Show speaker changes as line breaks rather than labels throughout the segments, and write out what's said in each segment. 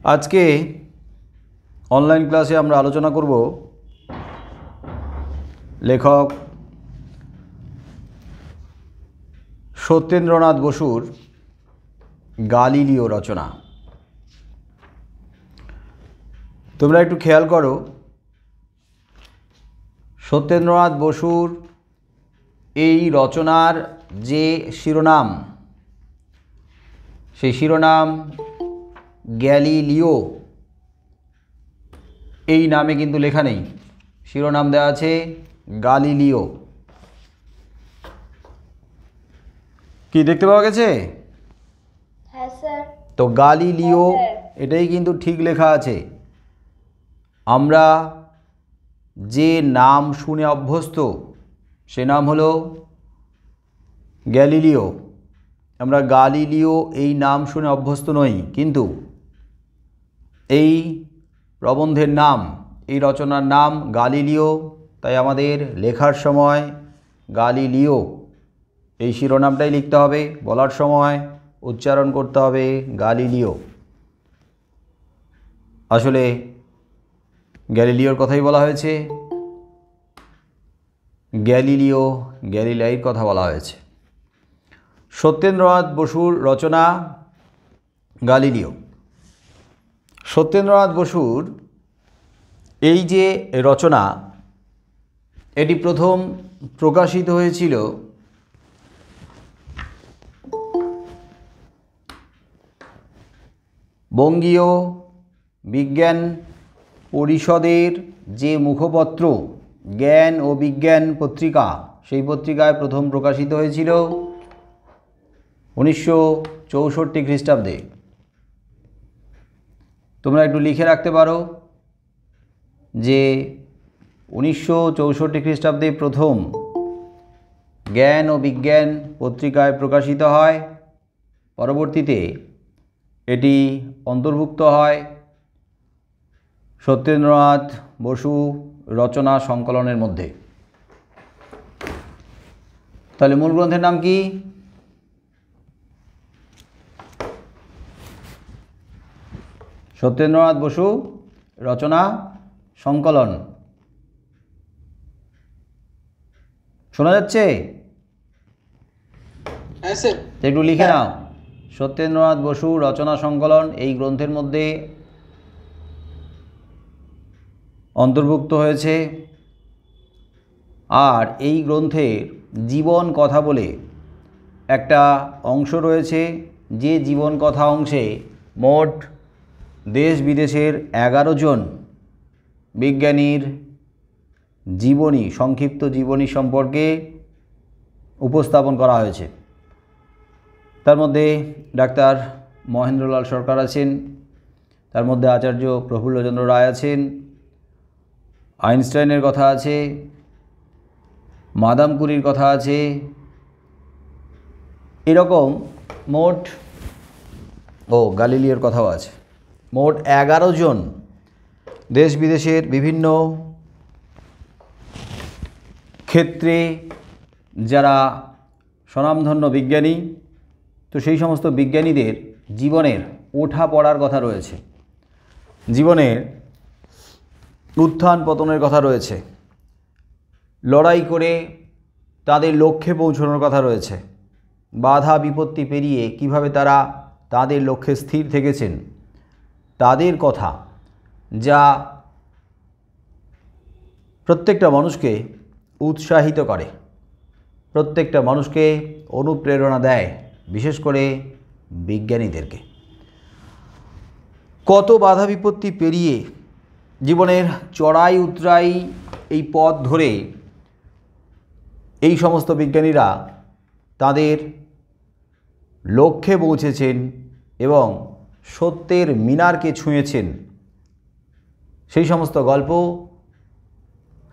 आज के অনলাইন ক্লাসে আমরা আলোচনা করব লেখক সত্যেন্দ্রনাথ বসুর গালিলিও রচনা। তোমরা একটু খেয়াল করো, সত্যেন্দ্রনাথ বসুর এই রচনার যে শিরোনাম, সেই শিরোনাম গ্যালিলিও এই নামে কিন্তু লেখা নেই, শিরোনাম দেওয়া আছে গালিলিও। কি দেখতে পাওয়া গেছে?
হ্যাঁ স্যার।
তো গালিলিও এটাই কিন্তু ঠিক লেখা আছে। আমরা যে নাম শুনে অভ্যস্ত সে নাম হলো গ্যালিলিও। আমরা গালিলিও এই নাম শুনে অভ্যস্ত নই, কিন্তু এই প্রবন্ধের নাম, এই রচনার নাম গালিলিও, তাই আমাদের লেখার সময় গালিলিও এই শিরোনামটাই লিখতে হবে, বলার সময় উচ্চারণ করতে হবে গালিলিও। আসলে গ্যালিলিওর কথাই বলা হয়েছে, গ্যালিলিও গ্যালিলাইয়ের কথা বলা হয়েছে। সত্যেন্দ্রনাথ বসুর রচনা গালিলিও। সত্যেন্দ্রনাথ বসুর এই যে রচনা, এটি প্রথম প্রকাশিত হয়েছিল বঙ্গীয় বিজ্ঞান পরিষদের যে মুখপত্র জ্ঞান ও বিজ্ঞান পত্রিকা, সেই পত্রিকায় প্রথম প্রকাশিত হয়েছিল 1964 খ্রিস্টাব্দে। তোমরা একটু লিখে রাখতে পারো যে 1964 খ্রিস্টাব্দে প্রথম জ্ঞান ও বিজ্ঞান পত্রিকায় প্রকাশিত হয়, পরবর্তীতে এটি অন্তর্ভুক্ত হয় সত্যেন্দ্রনাথ বসু রচনা সংকলনের মধ্যে। তাহলে মূল গ্রন্থের নাম কি? সত্যেন্দ্রনাথ বসু রচনা সংকলন। শোনা যাচ্ছে? একটু লিখে নাও, সত্যেন্দ্রনাথ বসু রচনা সংকলন এই গ্রন্থের মধ্যে অন্তর্ভুক্ত হয়েছে। আর এই গ্রন্থের জীবন কথা বলে একটা অংশ রয়েছে, যে জীবন কথা অংশে মোট দেশ বিদেশের 11 জন বিজ্ঞানীর জীবনী, সংক্ষিপ্ত জীবনী সম্পর্কে উপস্থাপন করা হয়েছে। তার মধ্যে ডাক্তার মহেন্দ্রলাল সরকার আছেন, তার মধ্যে আচার্য প্রফুল্লচন্দ্র রায় আছেন, আইনস্টাইনের কথা আছে, মাদাম কুরির কথা আছে, এরকম মোট গালিলিওর কথাও আছে। মোট 11 জন দেশ বিদেশের বিভিন্ন ক্ষেত্রে যারা স্বনামধন্য বিজ্ঞানী, তো সেই সমস্ত বিজ্ঞানীদের জীবনের ওঠা পড়ার কথা রয়েছে, জীবনের উত্থান পতনের কথা রয়েছে, লড়াই করে তাদের লক্ষ্যে পৌঁছানোর কথা রয়েছে, বাধা বিপত্তি পেরিয়ে কিভাবে তারা তাদের লক্ষ্যে স্থির থেকেছেন, তাদের কথা, যা প্রত্যেকটা মানুষকে উৎসাহিত করে, প্রত্যেকটা মানুষকে অনুপ্রেরণা দেয়, বিশেষ করে বিজ্ঞানীদেরকে। কত বাধা বিপত্তি পেরিয়ে জীবনের চড়াই উতরাই এই পথ ধরে এই সমস্ত বিজ্ঞানীরা তাদের লক্ষ্যে পৌঁছেছেন এবং সত্যের মিনারকে ছুঁয়েছেন, সেই সমস্ত গল্প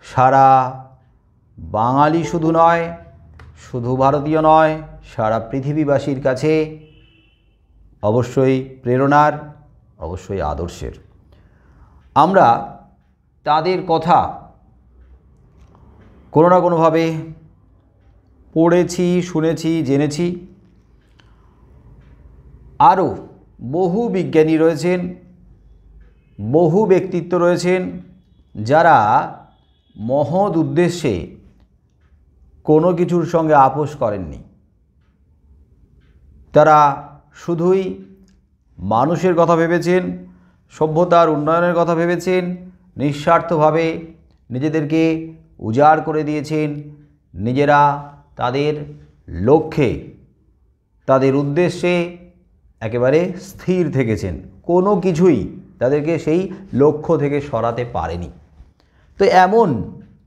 সারা বাঙালি শুধু নয়, শুধু ভারতীয় নয়, সারা পৃথিবীবাসীর কাছে অবশ্যই প্রেরণার, অবশ্যই আদর্শের। আমরা তাদের কথা কোনো না কোনোভাবে পড়েছি, শুনেছি, জেনেছি। আরও বহু বিজ্ঞানী রয়েছেন বহু ব্যক্তিত্ব রয়েছেন যারা মহৎ উদ্দেশ্যে কোনো কিছুর সঙ্গে আপোষ করেননি। তারা শুধুই মানুষের কথা ভেবেছেন, সভ্যতার উন্নয়নের কথা ভেবেছেন, নিঃস্বার্থভাবে নিজেদেরকে উজাড় করে দিয়েছেন, নিজেরা তাদের লক্ষ্যে তাদের উদ্দেশ্যে একেবারে স্থির থেকেছেন, কোনো কিছুই তাদেরকে সেই লক্ষ্য থেকে সরাতে পারেনি। তো এমন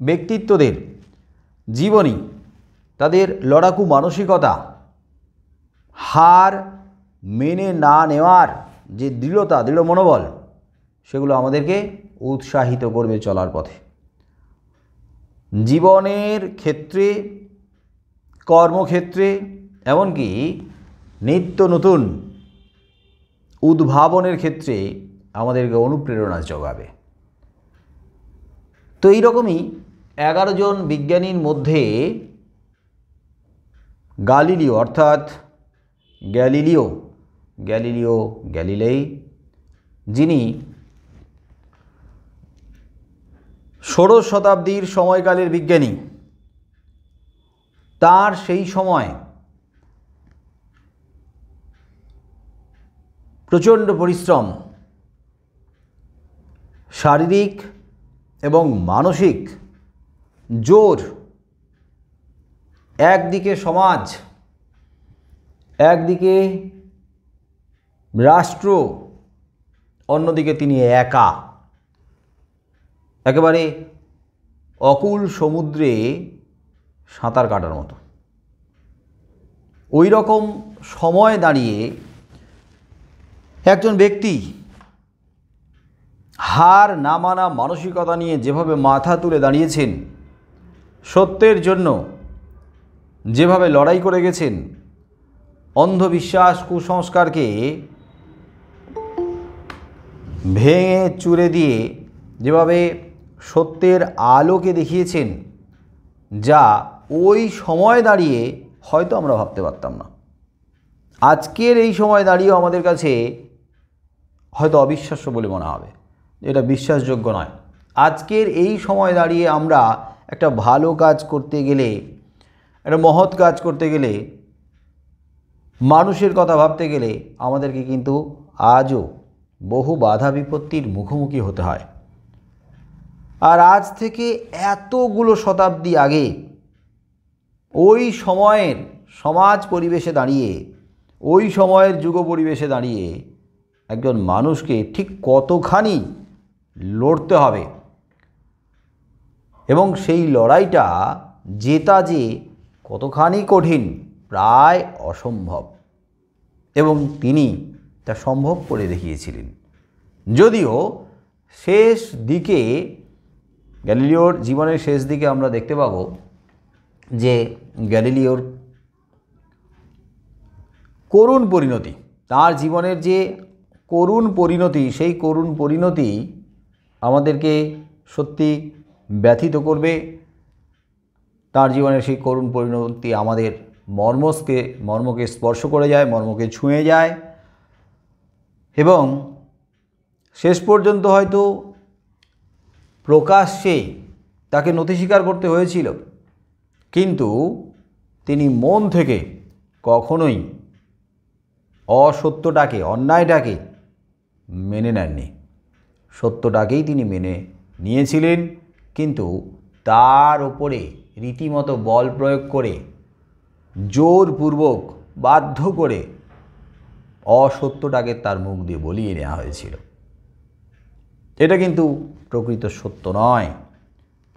ব্যক্তিত্বদের জীবনী, তাদের লড়াকু মানসিকতা, হার মেনে না নেওয়ার যে দৃঢ়তা, দৃঢ় মনোবল, সেগুলো আমাদেরকে উৎসাহিত করবে চলার পথে। জীবনের ক্ষেত্রে, কর্মক্ষেত্রে, এমনকি নিত্য নতুন উদ্ভাবনের ক্ষেত্রে আমাদেরকে অনুপ্রেরণা যোগাবে। তো এইরকমই 11 জন বিজ্ঞানীর মধ্যে গালিলিও অর্থাৎ গ্যালিলিও গ্যালিলেই, যিনি ষোড়শ শতাব্দীর সময়কালের বিজ্ঞানী, তার সেই সময় প্রচণ্ড পরিশ্রম, শারীরিক এবং মানসিক জোর, একদিকে সমাজ, একদিকে রাষ্ট্র, অন্যদিকে তিনি একা একেবারে অকুল সমুদ্রে সাঁতার কাটার মতো। ওই রকম সময় দাঁড়িয়ে একজন ব্যক্তি হার না মানা মানসিকতা নিয়ে যেভাবে মাথা তুলে দাঁড়িয়েছেন, সত্যের জন্য যেভাবে লড়াই করে গেছেন, অন্ধবিশ্বাস কুসংস্কারকে ভেঙে চুরে দিয়ে যেভাবে সত্যের আলোকে দেখিয়েছেন, যা ওই সময় দাঁড়িয়ে হয়তো আমরা ভাবতে পারতাম না। আজকের এই সময় দাঁড়িয়েও আমাদের কাছে হয়তো অবিশ্বাস্য বলে মনে হবে, এটা বিশ্বাসযোগ্য নয়। আজকের এই সময় দাঁড়িয়ে আমরা একটা ভালো কাজ করতে গেলে, একটা মহৎ কাজ করতে গেলে, মানুষের কথা ভাবতে গেলে আমাদেরকে কিন্তু আজও বহু বাধা বিপত্তির মুখোমুখি হতে হয়। আর আজ থেকে এতগুলো শতাব্দী আগে ওই সময়ের সমাজ পরিবেশে দাঁড়িয়ে, ওই সময়ের যুগ পরিবেশে দাঁড়িয়ে একজন মানুষকে ঠিক কতখানি লড়তে হবে এবং সেই লড়াইটা জেতা যে কতখানি কঠিন, প্রায় অসম্ভব, এবং তিনি তা সম্ভব করে দেখিয়েছিলেন। যদিও শেষ দিকে, গ্যালিলিওর জীবনের শেষ দিকে আমরা দেখতে পাব যে গ্যালিলিওর করুণ পরিণতি, তার জীবনের যে করুণ পরিণতি, সেই করুণ পরিণতি আমাদেরকে সত্যি ব্যথিত করবে। তার জীবনের সেই করুণ পরিণতি আমাদের মর্মকে স্পর্শ করে যায়, মর্মকে ছুঁয়ে যায়, এবং শেষ পর্যন্ত হয়তো প্রকাশ্যে তাকে নতি স্বীকার করতে হয়েছিল, কিন্তু তিনি মন থেকে কখনোই অসত্যটাকে, অন্যায়টাকে মেনে নেননি। সত্যটাকেই তিনি মেনে নিয়েছিলেন, কিন্তু তার ওপরে রীতিমতো বল প্রয়োগ করে, জোরপূর্বক বাধ্য করে অসত্যটাকে তার মুখ দিয়ে বলিয়ে নেওয়া হয়েছিল। এটা কিন্তু প্রকৃত সত্য নয়।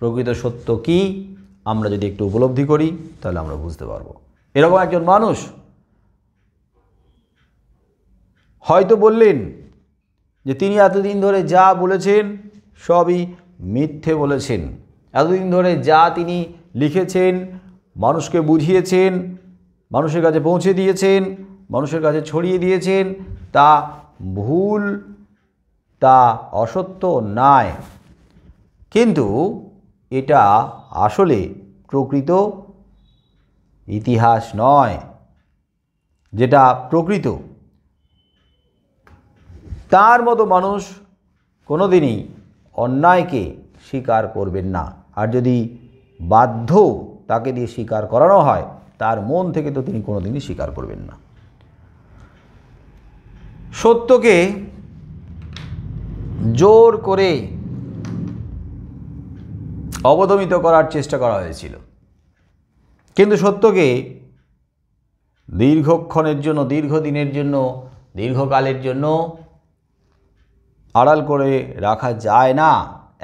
প্রকৃত সত্য কি আমরা যদি একটু উপলব্ধি করি তাহলে আমরা বুঝতে পারব। এরকম একজন মানুষ হয়তো বললেন যে তিনি এতদিন ধরে যা বলেছেন সবই মিথ্যে বলেছেন, এতদিন ধরে যা তিনি লিখেছেন, মানুষকে বুঝিয়েছেন, মানুষের কাছে পৌঁছে দিয়েছেন, মানুষের কাছে ছড়িয়ে দিয়েছেন, তা ভুল, তা অসত্য নয়। কিন্তু এটা আসলে প্রকৃত ইতিহাস নয়। যেটা প্রকৃত, তার মতো মানুষ কোনো দিনই অন্যায়কে স্বীকার করবেন না। আর যদি বাধ্য তাকে দিয়ে স্বীকার করানো হয়, তার মন থেকে তো তিনি কোনো দিনই স্বীকার করবেন না। সত্যকে জোর করে অবদমিত করার চেষ্টা করা হয়েছিল, কিন্তু সত্যকে দীর্ঘক্ষণের জন্য, দীর্ঘদিনের জন্য, দীর্ঘকালের জন্য আড়াল করে রাখা যায় না।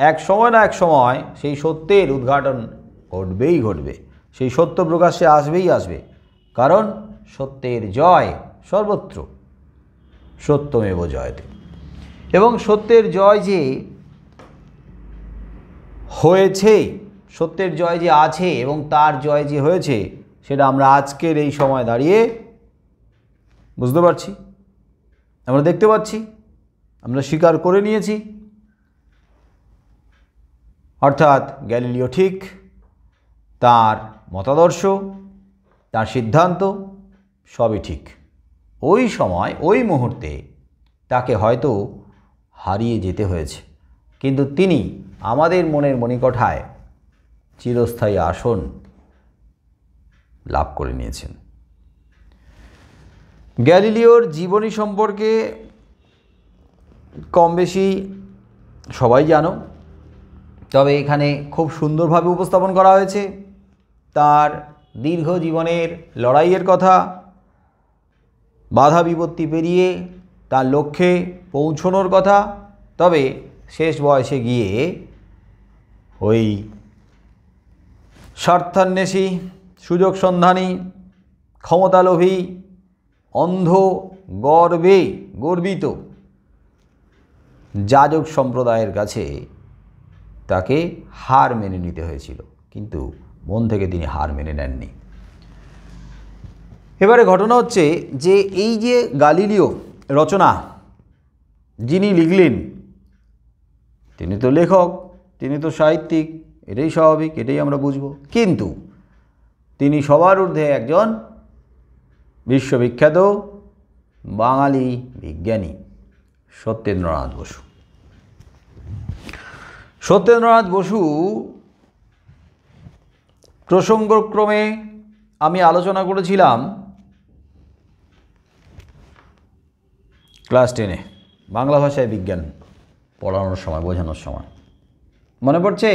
এক সময় না এক সময় সেই সত্যের উদ্ঘাটন ঘটবেই ঘটবে, সেই সত্য প্রকাশ্যে আসবেই আসবে, কারণ সত্যের জয় সর্বত্র, সত্যমেব জয়তে। এবং সত্যের জয় যে হয়েছে, সত্যের জয় যে আছে এবং তার জয় যে হয়েছে, সেটা আমরা আজকের এই সময় দাঁড়িয়ে বুঝতে পারছি, আমরা দেখতে পাচ্ছি, আমরা স্বীকার করে নিয়েছি। অর্থাৎ গ্যালিলিও ঠিক, তার মতাদর্শ, তার সিদ্ধান্ত সবই ঠিক। ওই সময়, ওই মুহূর্তে তাকে হয়তো হারিয়ে যেতে হয়েছে, কিন্তু তিনি আমাদের মনের মণিকোঠায় চিরস্থায়ী আসন লাভ করে নিয়েছেন। গ্যালিলিওর জীবনী সম্পর্কে কম বেশি সবাই জানো, তবে এখানে খুব সুন্দরভাবে উপস্থাপন করা হয়েছে তার দীর্ঘ জীবনের লড়াইয়ের কথা, বাধা বিপত্তি পেরিয়ে তার লক্ষ্যে পৌঁছনোর কথা। তবে শেষ বয়সে গিয়ে ওই স্বার্থান্বেষী, সুযোগ সন্ধানী, ক্ষমতালোভী, অন্ধ, গর্বিত যাজক সম্প্রদায়ের কাছে তাকে হার মেনে নিতে হয়েছিল, কিন্তু মন থেকে তিনি হার মেনে নেননি। এবারে ঘটনা হচ্ছে যে এই যে গালিলিও রচনা যিনি লিখলেন, তিনি তো লেখক, তিনি তো সাহিত্যিক, এটাই স্বাভাবিক, এটাই আমরা বুঝব। কিন্তু তিনি সবার ঊর্ধ্বে একজন বিশ্ববিখ্যাত বাঙালি বিজ্ঞানী, সত্যেন্দ্রনাথ বসু। সত্যেন্দ্রনাথ বসু প্রসঙ্গক্রমে আমি আলোচনা করেছিলাম ক্লাস 10-এ বাংলা ভাষায় বিজ্ঞান পড়ানোর সময়, বোঝানোর সময়। মনে পড়ছে?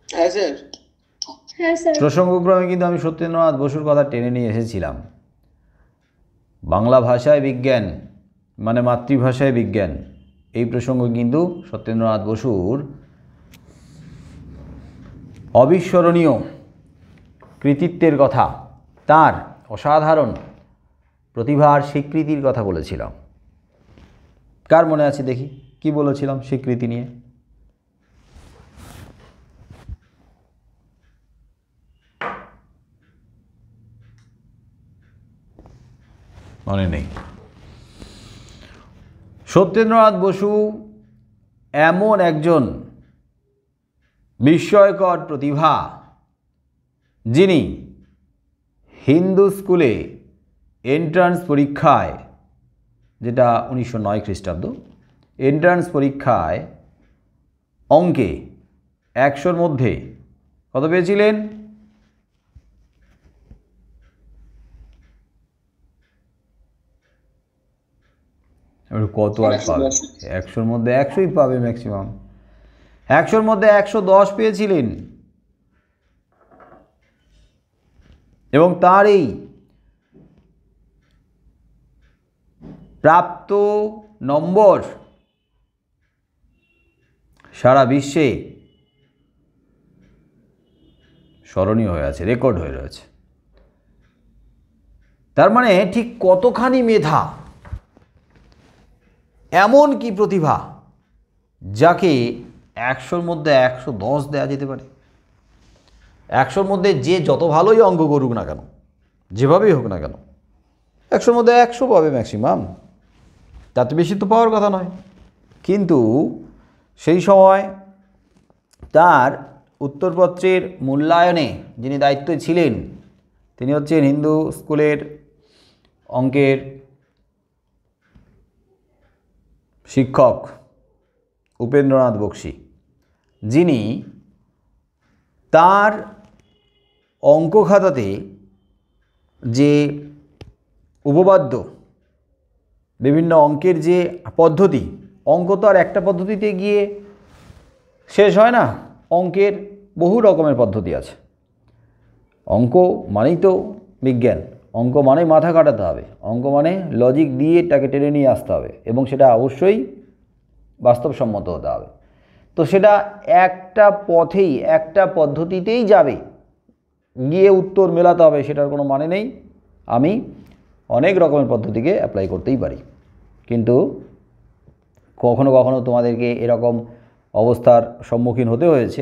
হ্যাঁ স্যার।
প্রসঙ্গক্রমে কিন্তু আমি সত্যেন্দ্রনাথ বসুর কথা টেনে নিয়ে এসেছিলাম। বাংলা ভাষায় বিজ্ঞান মানে মাতৃভাষায় বিজ্ঞান, এই প্রসঙ্গ কিন্তু সত্যেন্দ্রনাথ বসুর অবিস্মরণীয় কৃতিত্বের কথা, তার অসাধারণ প্রতিভার স্বীকৃতির কথা বলেছিলাম। কার মনে আছে দেখি কি বলেছিলাম স্বীকৃতি নিয়ে? মনে নেই। সত্যেন্দ্রনাথ বসু এমন একজন বিস্ময়কর প্রতিভা, যিনি হিন্দু স্কুলে এন্ট্রান্স পরীক্ষায়, যেটা 1909 খ্রিস্টাব্দ, এন্ট্রান্স পরীক্ষায় অঙ্কে 100-র মধ্যে কত পেয়েছিলেন? কত আর পাবে? 100-র মধ্যে 100ই পাবে ম্যাক্সিমাম। 100-র মধ্যে 110 পেয়েছিলেন। এবং তার এই প্রাপ্ত নম্বর সারা বিশ্বে স্মরণীয় হয়ে আছে, রেকর্ড হয়ে রয়েছে। তার মানে ঠিক কতখানি মেধা, এমন কি প্রতিভা যাকে 100-র মধ্যে 110 দেওয়া যেতে পারে? 100-র মধ্যে যে যত ভালোই অঙ্ক করুক না কেন, যেভাবেই হোক না কেন, 100-র মধ্যে 100 পাবে ম্যাক্সিমাম, তাতে বেশি তো পাওয়ার কথা নয়। কিন্তু সেই সময় তার উত্তরপত্রের মূল্যায়নে যিনি দায়িত্বে ছিলেন, তিনি হচ্ছেন হিন্দু স্কুলের অঙ্কের শিক্ষক উপেন্দ্রনাথ বক্সী, যিনি তার অঙ্ক খাতাতে যে উপপাদ্য, বিভিন্ন অঙ্কের যে পদ্ধতি, অঙ্ক তো আর একটা পদ্ধতিতে গিয়ে শেষ হয় না, অঙ্কের বহু রকমের পদ্ধতি আছে। অঙ্ক মানেই তো বিজ্ঞান, অঙ্ক মানেই মাথা কাটাতে হবে, অঙ্ক মানে লজিক দিয়ে এটাকে টেনে নিয়ে আসতে হবে এবং সেটা অবশ্যই বাস্তবসম্মত হতে হবে। তো সেটা একটা পথেই, একটা পদ্ধতিতেই যাবে, গিয়ে উত্তর মেলাতে হবে সেটার কোনো মানে নেই। আমি অনেক রকমের পদ্ধতিকে অ্যাপ্লাই করতেই পারি, কিন্তু কখনো কখনো তোমাদেরকে এরকম অবস্থার সম্মুখীন হতে হয়েছে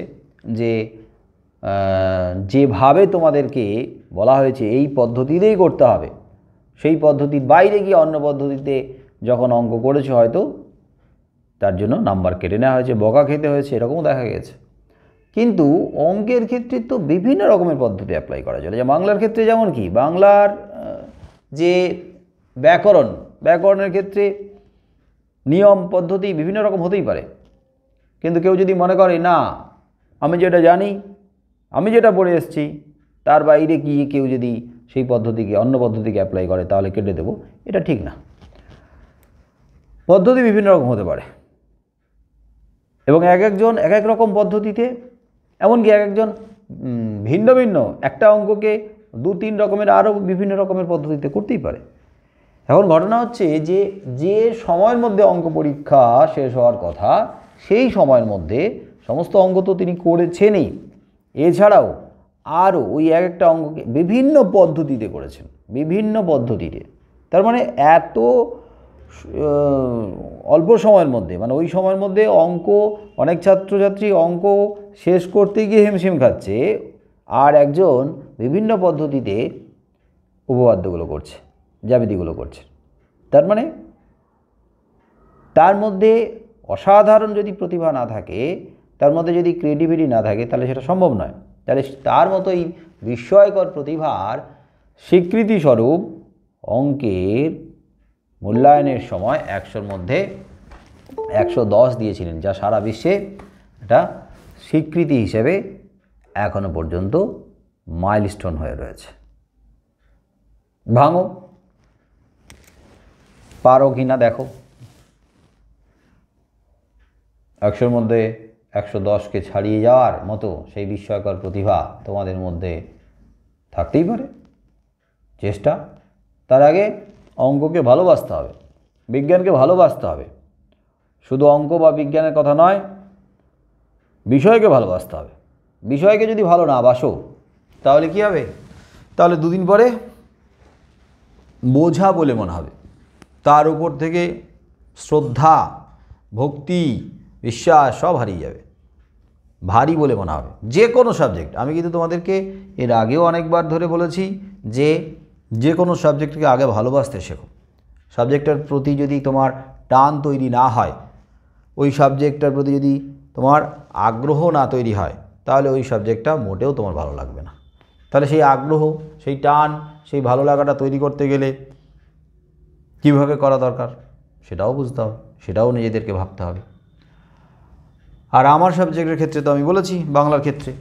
যে যেভাবে তোমাদেরকে বলা হয়েছে এই পদ্ধতিতেই করতে হবে, সেই পদ্ধতির বাইরে গিয়ে অন্য পদ্ধতিতে যখন অঙ্ক করেছে হয়তো তার জন্য নাম্বার কেটে নেওয়া হয়েছে, বকা খেতে হয়েছে, এরকমও দেখা গেছে। কিন্তু অঙ্কের ক্ষেত্রে তো বিভিন্ন রকমের পদ্ধতি অ্যাপ্লাই করা চলে। যে বাংলার ক্ষেত্রে যেমন কি, বাংলার যে ব্যাকরণের ক্ষেত্রে নিয়ম পদ্ধতি বিভিন্ন রকম হতেই পারে, কিন্তু কেউ যদি মনে করে না আমি যেটা জানি, আমি যেটা পড়ে এসেছি, তার বাইরে গিয়ে কেউ যদি সেই পদ্ধতিকে, অন্য পদ্ধতিকে অ্যাপ্লাই করে তাহলে কেটে দেবো, এটা ঠিক না। পদ্ধতি বিভিন্ন রকম হতে পারে এবং এক একজন এক এক রকম পদ্ধতিতে, এমনকি এক একজন ভিন্ন ভিন্ন একটা অঙ্ককে 2-3 রকমের আরও বিভিন্ন রকমের পদ্ধতিতে করতেই পারে। এখন ঘটনা হচ্ছে যে যে সময়ের মধ্যে অঙ্ক পরীক্ষা শেষ হওয়ার কথা, সেই সময়ের মধ্যে সমস্ত অঙ্ক তো তিনি করেছেনই, এছাড়াও আরও ওই এক একটা অঙ্ককে বিভিন্ন পদ্ধতিতে করেছেন, বিভিন্ন পদ্ধতিতে। তার মানে এত অল্প সময়ের মধ্যে, মানে ওই সময়ের মধ্যে অঙ্ক, অনেক ছাত্রছাত্রী অঙ্ক শেষ করতে গিয়ে হিমশিম খাচ্ছে, আর একজন বিভিন্ন পদ্ধতিতে উপপাদ্যগুলো করছে, জ্যামিতিগুলো করছে। তার মানে তার মধ্যে অসাধারণ যদি প্রতিভা না থাকে, তার মধ্যে যদি ক্রিয়েটিভিটি না থাকে, তাহলে সেটা সম্ভব নয়। তাহলে তার মতোই বিস্ময়কর প্রতিভার স্বীকৃতিস্বরূপ অঙ্কের মূল্যায়নের সময় 100-র মধ্যে 110 দিয়েছিলেন, যা সারা বিশ্বে এটা স্বীকৃতি হিসেবে এখনো পর্যন্ত মাইলস্টোন হয়ে রয়েছে। ভাঙো, পারো কি না দেখো। 100-র মধ্যে 110কে ছাড়িয়ে যাওয়ার মতো সেই বিস্ময়কর প্রতিভা তোমাদের মধ্যে থাকতেই পারে। চেষ্টা, তার আগে অঙ্ককে ভালোবাসতে হবে, বিজ্ঞানকে ভালোবাসতে হবে। শুধু অঙ্ক বা বিজ্ঞানের কথা নয়, বিষয়কে ভালোবাসতে হবে। বিষয়কে যদি ভালো না বাসো তাহলে কি হবে? তাহলে 2 দিন পরে বোঝা বলে মনে হবে, তার উপর থেকে শ্রদ্ধা, ভক্তি, বিশ্বাস সব হারিয়ে যাবে, ভারী বলে মনে হবে যে কোনো সাবজেক্ট। আমি কিন্তু তোমাদেরকে এর আগেও অনেকবার ধরে বলেছি যে কোনো সাবজেক্টকে আগে ভালোবাসতে শেখো। সাবজেক্টটার প্রতি যদি তোমার টান তৈরি না হয়, ওই সাবজেক্টটার প্রতি যদি তোমার আগ্রহ না তৈরি হয়, তাহলে ওই সাবজেক্টটা মোটেও তোমার ভালো লাগবে না। তাহলে সেই আগ্রহ, সেই টান, সেই ভালো লাগাটা তৈরি করতে গেলে কীভাবে করা দরকার সেটাও বুঝতে হবে, সেটাও নিজেদেরকে ভাবতে হবে। আর আমার সাবজেক্টের ক্ষেত্রে তো আমি বলেছি, বাংলার ক্ষেত্রে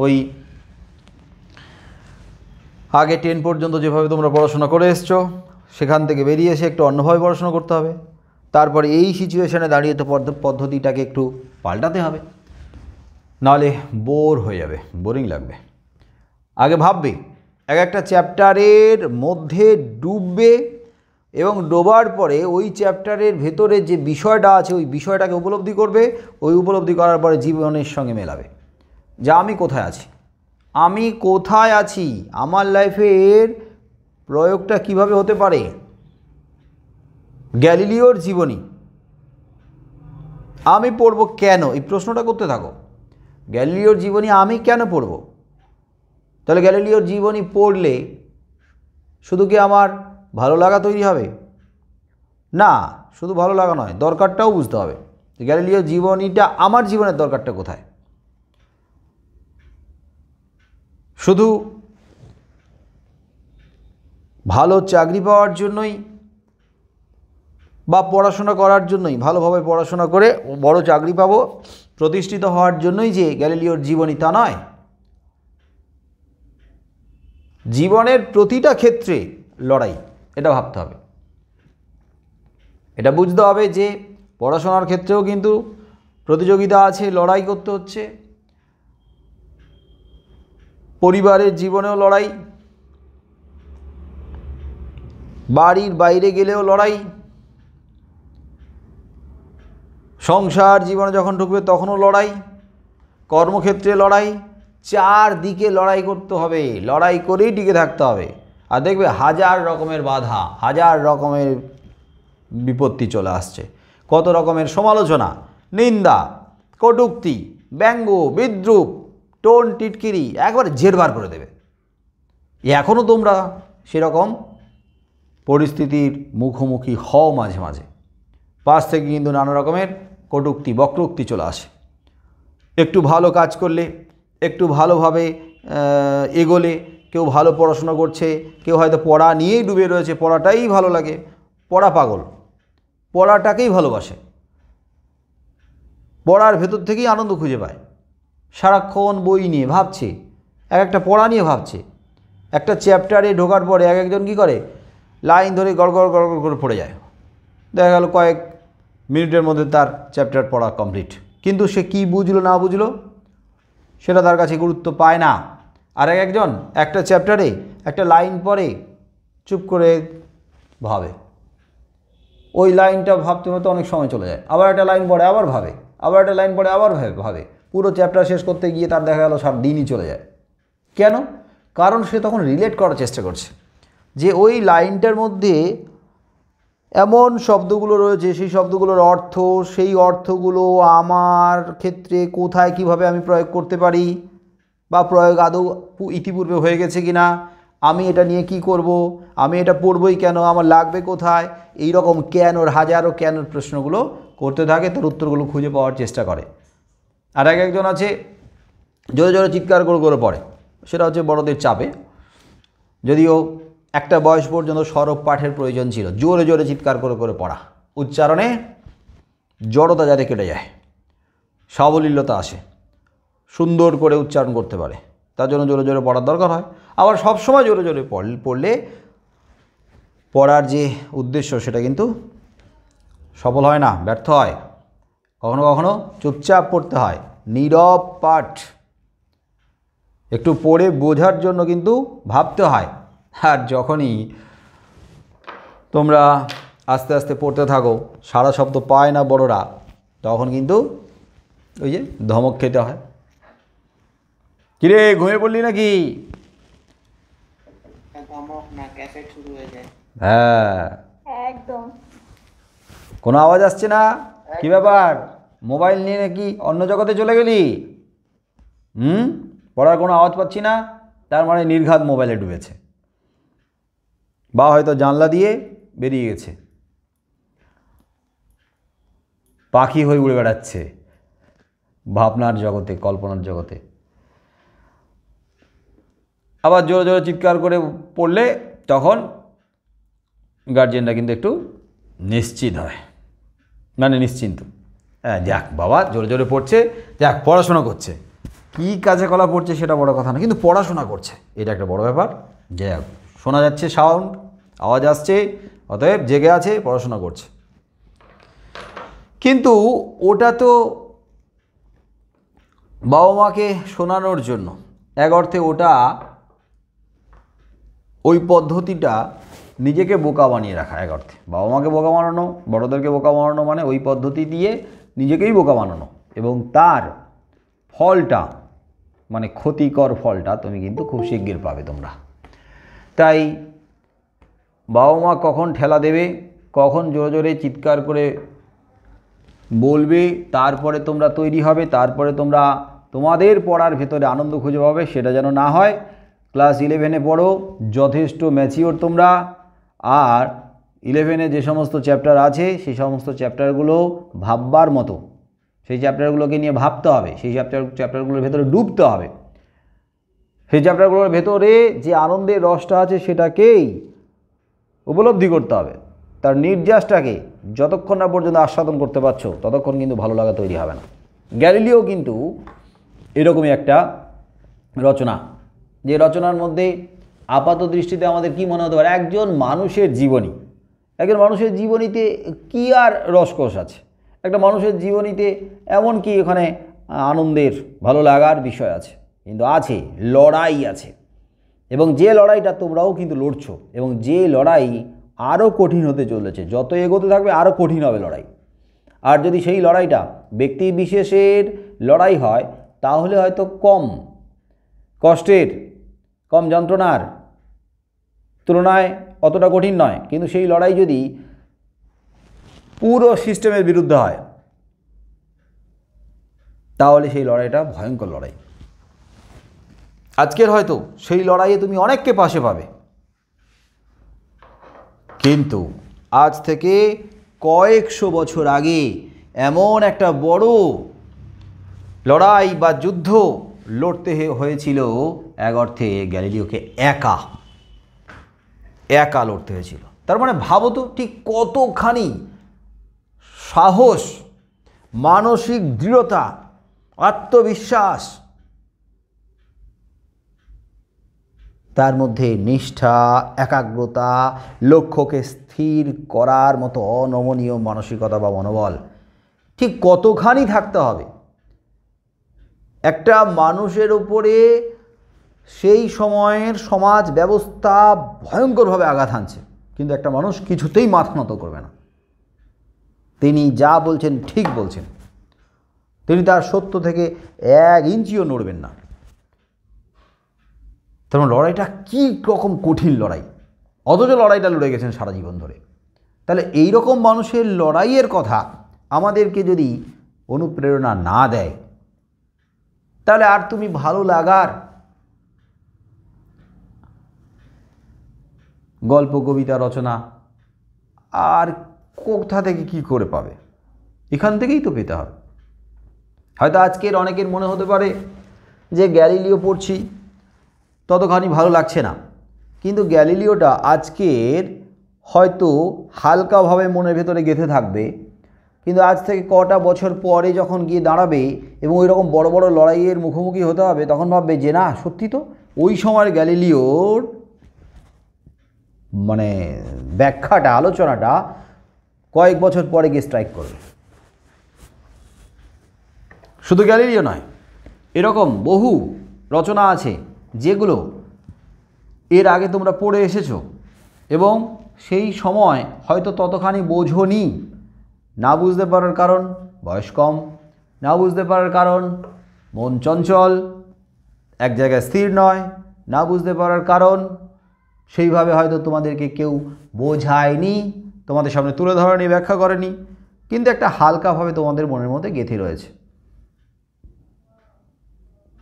ওই আগে 10 পর্যন্ত যেভাবে তোমরা পড়াশোনা করে এসছো, সেখান থেকে বেরিয়ে এসে একটু অন্যভাবে পড়াশোনা করতে হবে। তারপরে এই সিচুয়েশানে দাঁড়িয়ে তো পদ্ধতিটাকে একটু পাল্টাতে হবে, নাহলে বোর হয়ে যাবে, বোরিং লাগবে। আগে ভাববে, এক একটা চ্যাপ্টারের মধ্যে ডুববে এবং ডোবার পরে ওই চ্যাপ্টারের ভেতরে যে বিষয়টা আছে ওই বিষয়টাকে উপলব্ধি করবে, ওই উপলব্ধি করার পরে জীবনের সঙ্গে মেলাবে যে আমি কোথায় আছি, আমার লাইফে এর প্রয়োগটা কিভাবে হতে পারে। গ্যালিলিওর জীবনী আমি পড়ব কেন, এই প্রশ্নটা করতে থাকো। গ্যালিলিওর জীবনী আমি কেন পড়ব? তাহলে গ্যালিলিওর জীবনী পড়লে শুধু কি আমার ভালো লাগা তৈরি হবে? না, শুধু ভালো লাগা নয়, দরকারটাও বুঝতে হবে। গ্যালিলিওর জীবনীটা আমার জীবনের দরকারটা কোথায়? শুধু ভালো চাকরি পাওয়ার জন্যই বা পড়াশোনা করার জন্যই, ভালোভাবে পড়াশোনা করে বড় চাকরি পাবো, প্রতিষ্ঠিত হওয়ার জন্যই যে গ্যালিলিওর জীবনী তা নয়। জীবনের প্রতিটা ক্ষেত্রে লড়াই, এটা ভাবতে হবে। এটা বুঝতে হবে যে পড়াশোনার ক্ষেত্রেও কিন্তু প্রতিযোগিতা আছে, লড়াই করতে হচ্ছে। পরিবারের জীবনেও লড়াই, বাড়ির বাইরে গেলেও লড়াই, সংসার জীবনে যখন ঢুকবে তখনও লড়াই, কর্মক্ষেত্রে লড়াই, চারদিকে লড়াই করতে হবে, লড়াই করেই টিকে থাকতে হবে। আর দেখবে হাজার রকমের বাধা, হাজার রকমের বিপত্তি চলে আসছে, কত রকমের সমালোচনা, নিন্দা, কটূক্তি, ব্যঙ্গ, বিদ্রূপ, টোন টিটকিরি একবারে জেরবার করে দেবে। এখনও তোমরা সেরকম পরিস্থিতির মুখোমুখি হও মাঝে মাঝে, পাশ থেকে কিন্তু নানা রকমের কটূক্তি বক্রোক্তি চলে আসে। একটু ভালো কাজ করলে, একটু ভালোভাবে এগোলে, কেউ ভালো পড়াশোনা করছে, কেউ হয়তো পড়া নিয়েই ডুবে রয়েছে, পড়াটাই ভালো লাগে, পড়া পাগল, পড়াটাকেই ভালোবাসে, পড়ার ভেতর থেকেই আনন্দ খুঁজে পায়, সারাক্ষণ বই নিয়ে ভাবছে, এক একটা পড়া নিয়ে ভাবছে। একটা চ্যাপ্টারে ঢোকার পরে এক একজন কী করে, লাইন ধরে গড়গড় গড়গড় করে পড়ে যায়, দেখা গেল কয়েক মিনিটের মধ্যে তার চ্যাপ্টার পড়া কমপ্লিট, কিন্তু সে কি বুঝলো না বুঝলো সেটা তার কাছে গুরুত্ব পায় না। আর এক একজন একটা চ্যাপ্টারে একটা লাইন পড়ে চুপ করে ভাবে, ওই লাইনটা ভাবতে ভাবতে অনেক সময় চলে যায়, আবার একটা লাইন পড়ে আবার ভাবে, আবার একটা লাইন পড়ে আবার ভাবে, পুরো চ্যাপ্টার শেষ করতে গিয়ে তার দেখা গেল সারা দিনই চলে যায়। কেন? কারণ সে তখন রিলেট করার চেষ্টা করছে যে ওই লাইনটার মধ্যে এমন শব্দগুলো রয়েছে, সেই শব্দগুলোর অর্থ, সেই অর্থগুলো আমার ক্ষেত্রে কোথায় কিভাবে আমি প্রয়োগ করতে পারি, বা প্রয়োগ আদৌ ইতিপূর্বে হয়ে গেছে কি না, আমি এটা নিয়ে কি করব, আমি এটা পড়বই কেন, আমার লাগবে কোথায়, এই রকম কেনর, হাজারো কেনর প্রশ্নগুলো করতে থাকে, তার উত্তরগুলো খুঁজে পাওয়ার চেষ্টা করে। আর এক একজন আছে জোরে জোরে চিৎকার করে করে পড়ে, সেটা হচ্ছে বড়দের চাপে। যদিও একটা বয়স পর্যন্ত সরব পাঠের প্রয়োজন ছিল, জোরে জোরে চিৎকার করে করে পড়া, উচ্চারণে জড়তা যাতে কেটে যায়, সাবলীলতা আসে, সুন্দর করে উচ্চারণ করতে পারে, তার জন্য জোরে জোরে পড়ার দরকার হয়। আবার সবসময় জোরে জোরে পড়লে পড়ার যে উদ্দেশ্য সেটা কিন্তু সফল হয় না, ব্যর্থ হয়। কখনো কখনো চুপচাপ পড়তে হয়, নীরব পাঠ, একটু পড়ে বোঝার জন্য কিন্তু ভাবতে হয়। আর যখনই তোমরা আস্তে আস্তে পড়তে থাকো, সারা শব্দ পায় না বড়রা, তখন কিন্তু ওই যে ধমক খেতে হয়, কিরে ঘুমিয়ে পড়লি নাকি, হ্যাঁ
একদম।
কোনো আওয়াজ আসছে না, কি ব্যাপার, মোবাইল নিয়ে নাকি অন্য জগতে চলে গেলি? পড়ার কোনো আওয়াজ পাচ্ছি না, তার মানে নির্ঘাত মোবাইলে ডুবেছে, বা হয়তো জানলা দিয়ে বেরিয়ে গেছে, পাখি হয়ে উড়ে বেড়াচ্ছে ভাবনার জগতে, কল্পনার জগতে। আবার জোরে জোরে চিৎকার করে পড়লে তখন গার্জিয়ানরা কিন্তু একটু নিশ্চিত হয়, মানে নিশ্চিন্ত, হ্যাঁ যাক বাবা জোরে জোরে পড়ছে, যাক পড়াশোনা করছে, কী কাজে কলা পড়ছে সেটা বড় কথা না, কিন্তু পড়াশোনা করছে এটা একটা বড় ব্যাপার। যে শোনা যাচ্ছে সাউন্ড, আওয়াজ আসছে, অতএব জেগে আছে, পড়াশোনা করছে। কিন্তু ওটা তো বাবা মাকে শোনানোর জন্য, এক অর্থে ওটা, ওই পদ্ধতিটা নিজেকে বোকা বানিয়ে রাখা, এক অর্থে বাবা মাকে বোকা বানানো, বড়োদেরকে বোকা বানানো, মানে ওই পদ্ধতি দিয়ে নিজেকেই বোকা বানানো, এবং তার ফলটা, মানে ক্ষতিকর ফলটা তুমি কিন্তু খুব শিগগির পাবে তোমরা। তাই বাবা মা কখন ঠেলা দেবে, কখন জোরে জোরে চিৎকার করে বলবে, তারপরে তোমরা তৈরি হবে, তারপরে তোমরা তোমাদের পড়ার ভেতরে আনন্দ খুঁজে পাবে, সেটা যেন না হয়। ক্লাস 11-এ পড়ো, যথেষ্ট ম্যাচিওর তোমরা, আর 11-এ যে সমস্ত চ্যাপ্টার আছে সেই সমস্ত চ্যাপ্টারগুলো ভাববার মতো, সেই চ্যাপ্টারগুলোকে নিয়ে ভাবতে হবে, সেই চ্যাপ্টারগুলোর ভেতরে ডুবতে হবে, সেই চ্যাপ্টারগুলোর ভেতরে যে আনন্দের রসটা আছে সেটাকেই উপলব্ধি করতে হবে, তার নির্যাসটাকে যতক্ষণ না পর্যন্ত আস্বাদন করতে পারছো ততক্ষণ কিন্তু ভালো লাগা তৈরি হবে না। গ্যালিলিও কিন্তু এরকমই একটা রচনা, যে রচনার মধ্যে আপাত দৃষ্টিতে আমাদের কি মনে হতে পারে, একজন মানুষের জীবনীতে কি আর রসকস আছে, একটা মানুষের জীবনীতে এমন কি ওখানে আনন্দের ভালো লাগার বিষয় আছে, কিন্তু আছে, লড়াই আছে, এবং যে লড়াইটা তোমরাও কিন্তু লড়ছো, এবং যে লড়াই আরও কঠিন হতে চলেছে, যত এগোতে থাকবে আরও কঠিন হবে লড়াই। আর যদি সেই লড়াইটা ব্যক্তি বিশেষের লড়াই হয় তাহলে হয়তো কম কষ্টের, কম যন্ত্রণার তুলনায় অতটা কঠিন নয়, কিন্তু সেই লড়াই যদি পুরো সিস্টেমের বিরুদ্ধে হয় তাহলে সেই লড়াইটা ভয়ঙ্কর লড়াই। আজকের হয়তো সেই লড়াইয়ে তুমি অনেককে পাশে পাবে, কিন্তু আজ থেকে কয়েকশো বছর আগে এমন একটা বড় লড়াই বা যুদ্ধ লড়তে হয়েছিল এক অর্থে গ্যালিলিওকে একা লড়তে হয়েছিল। তার মানে ভাবো তো ঠিক কতখানি সাহস, মানসিক দৃঢ়তা, আত্মবিশ্বাস, তার মধ্যে নিষ্ঠা, একাগ্রতা, লক্ষ্যকে স্থির করার মতো অনমনীয় মানসিকতা বা মনোবল ঠিক কতখানি থাকতে হবে। একটা মানুষের উপরে সেই সময়ের সমাজ ব্যবস্থা ভয়ঙ্করভাবে আঘাত হানছে, কিন্তু একটা মানুষ কিছুতেই মাথা নত করবে না। তিনি যা বলছেন ঠিক বলছেন, তিনি তার সত্য থেকে 1 ইঞ্চিও নড়বেন না। তার লড়াইটা কী রকম কঠিন লড়াই, অথচ লড়াইটা লড়ে গেছেন সারা জীবন ধরে। তাহলে এই রকম মানুষের লড়াইয়ের কথা আমাদেরকে যদি অনুপ্রেরণা না দেয়, তাহলে আর তুমি ভালো লাগার গল্প, কবিতা, রচনা আর কোথা থেকে কি করে পাবে? এখান থেকেই তো পেতে হবে। হয়তো আজকের অনেকের মনে হতে পারে যে গ্যালিলিও পড়ছি, ততখানি ভালো লাগছে না, কিন্তু গ্যালিলিওটা আজকের হয়তো হালকাভাবে মনের ভেতরে গেঁথে থাকবে, কিন্তু আজ থেকে কটা বছর পরে যখন গিয়ে দাঁড়াবে এবং ওই রকম বড় বড় লড়াইয়ের মুখোমুখি হতে হবে, তখন ভাববে যে না, সত্যি তো ওই সময়ের গ্যালিলিওর মানে ব্যাখ্যাটা, আলোচনাটা কয়েক বছর পরে গিয়ে স্ট্রাইক করবে। শুধু গ্যালিলিও নয়, এরকম বহু রচনা আছে যেগুলো এর আগে তোমরা পড়ে এসেছো এবং সেই সময় হয়তো ততখানি বোঝোনি। না বুঝতে পারার কারণ বয়স কম, না বুঝতে পারার কারণ মন চঞ্চল, এক জায়গায় স্থির নয়, না বুঝতে পারার কারণ সেইভাবে হয়তো তোমাদেরকে কেউ বোঝায়নি, তোমাদের সামনে তুলে ধরেনি, ব্যাখ্যা করেনি, কিন্তু একটা হালকাভাবে তোমাদের মনের মধ্যে গেঁথে রয়েছে।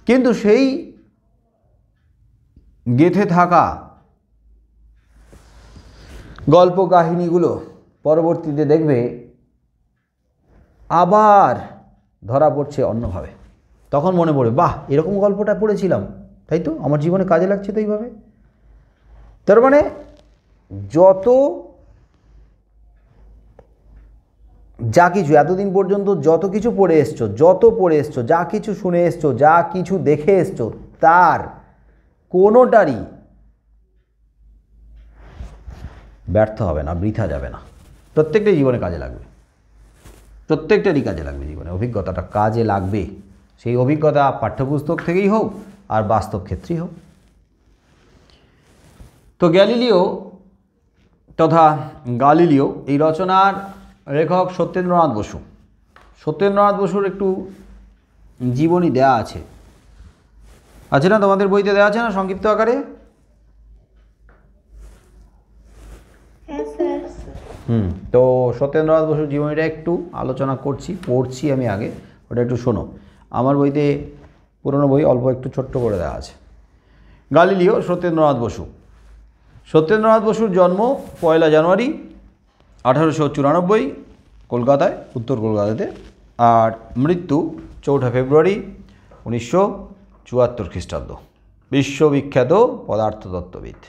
কিন্তু সেই গেঁথে থাকা গল্প কাহিনীগুলো পরবর্তীতে দেখবে আবার ধরা পড়ছে অন্যভাবে। তখন মনে পড়ে, বাহ, এরকম গল্পটা পড়েছিলাম, তাই তো আমার জীবনে কাজে লাগছে তো এইভাবে। তার মানে যত যা কিছু এতদিন পর্যন্ত যত কিছু পড়ে এসছো, যা কিছু শুনে এসছো, যা কিছু দেখে এসছো, তার কোনোটারই ব্যর্থ হবে না, বৃথা যাবে না। প্রত্যেকটাই জীবনে কাজে লাগবে, প্রত্যেকটারই কাজে লাগবে, জীবনে অভিজ্ঞতাটা কাজে লাগবে। সেই অভিজ্ঞতা পাঠ্যপুস্তক থেকেই হোক আর বাস্তব ক্ষেত্রেই হোক। তো গ্যালিলিও তথা গালিলিও এই রচনার লেখক সত্যেন্দ্রনাথ বসু। সত্যেন্দ্রনাথ বসুর একটু জীবনী দেয়া আছে না? তোমাদের বইতে দেওয়া আছে না সংক্ষিপ্ত আকারে? তো সত্যেন্দ্রনাথ বসুর জীবনীটা একটু আলোচনা পড়ছি আমি আগে, ওটা একটু শোনো। আমার বইতে পুরনো বই অল্প একটু ছোট্ট করে দেওয়া আছে। গালিলিও সত্যেন্দ্রনাথ বসু। সত্যেন্দ্রনাথ বসুর জন্ম 1 জানুয়ারি 1894 কলকাতায়, উত্তর কলকাতাতে, আর মৃত্যু 4 ফেব্রুয়ারি 1974 খ্রিস্টাব্দ। বিশ্ববিখ্যাত পদার্থতত্ত্ববিদ।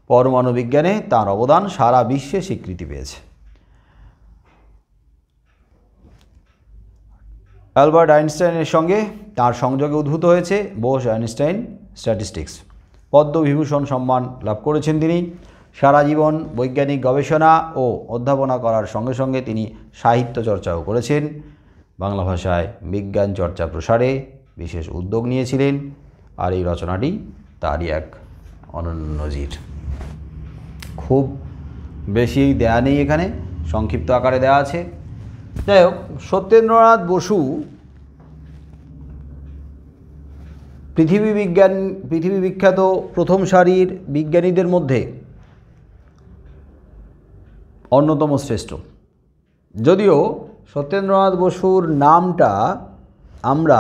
পরমাণু বিজ্ঞানে তাঁর অবদান সারা বিশ্বে স্বীকৃতি পেয়েছে। অ্যালবার্ট আইনস্টাইনের সঙ্গে তার সংযোগে উদ্ভূত হয়েছে বোস আইনস্টাইন স্ট্যাটিস্টিক্স। পদ্মবিভূষণ সম্মান লাভ করেছেন তিনি। সারা জীবন বৈজ্ঞানিক গবেষণা ও অধ্যাপনা করার সঙ্গে সঙ্গে তিনি সাহিত্য চর্চাও করেছেন। বাংলা ভাষায় বিজ্ঞান চর্চা প্রসারে বিশেষ উদ্যোগ নিয়েছিলেন, আর এই রচনাটি তারই এক অনন্য নজির। খুব বেশি দেয়া নেই, এখানে সংক্ষিপ্ত আকারে দেওয়া আছে। যাই হোক, সত্যেন্দ্রনাথ বসু পৃথিবী বিখ্যাত প্রথম সারির বিজ্ঞানীদের মধ্যে অন্যতম শ্রেষ্ঠ। যদিও সত্যেন্দ্রনাথ বসুর নামটা আমরা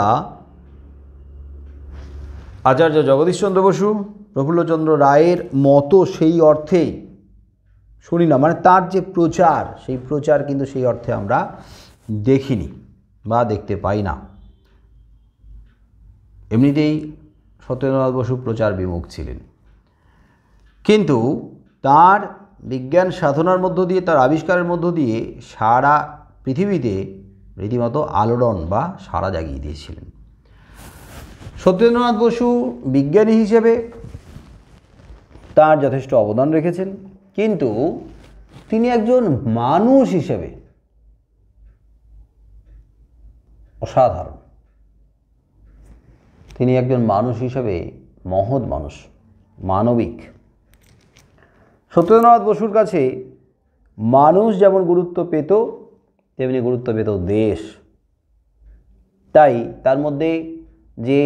আচার্য জগদীশচন্দ্র বসু, প্রফুল্লচন্দ্র রায়ের মতো সেই অর্থে শুনি না, মানে তার যে প্রচার, সেই প্রচার কিন্তু সেই অর্থে আমরা দেখিনি বা দেখতে পাই না। এমনিতেই সত্যেন্দ্রনাথ বসু প্রচার বিমুখ ছিলেন, কিন্তু তার বিজ্ঞান সাধনার মধ্য দিয়ে, তার আবিষ্কারের মধ্য দিয়ে সারা পৃথিবীতে রীতিমতো আলোড়ন বা সাড়া জাগিয়ে দিয়েছিলেন। সত্যেন্দ্রনাথ বসু বিজ্ঞানী হিসেবে তার যথেষ্ট অবদান রেখেছেন, কিন্তু তিনি একজন মানুষ হিসেবে অসাধারণ। তিনি একজন মানুষ হিসেবে মহৎ মানুষ, মানবিক। সত্যেন্দ্রনাথ বসুর কাছে মানুষ যেমন গুরুত্ব পেত, তেমনি গুরুত্ব পেত দেশ। তাই তার মধ্যে যে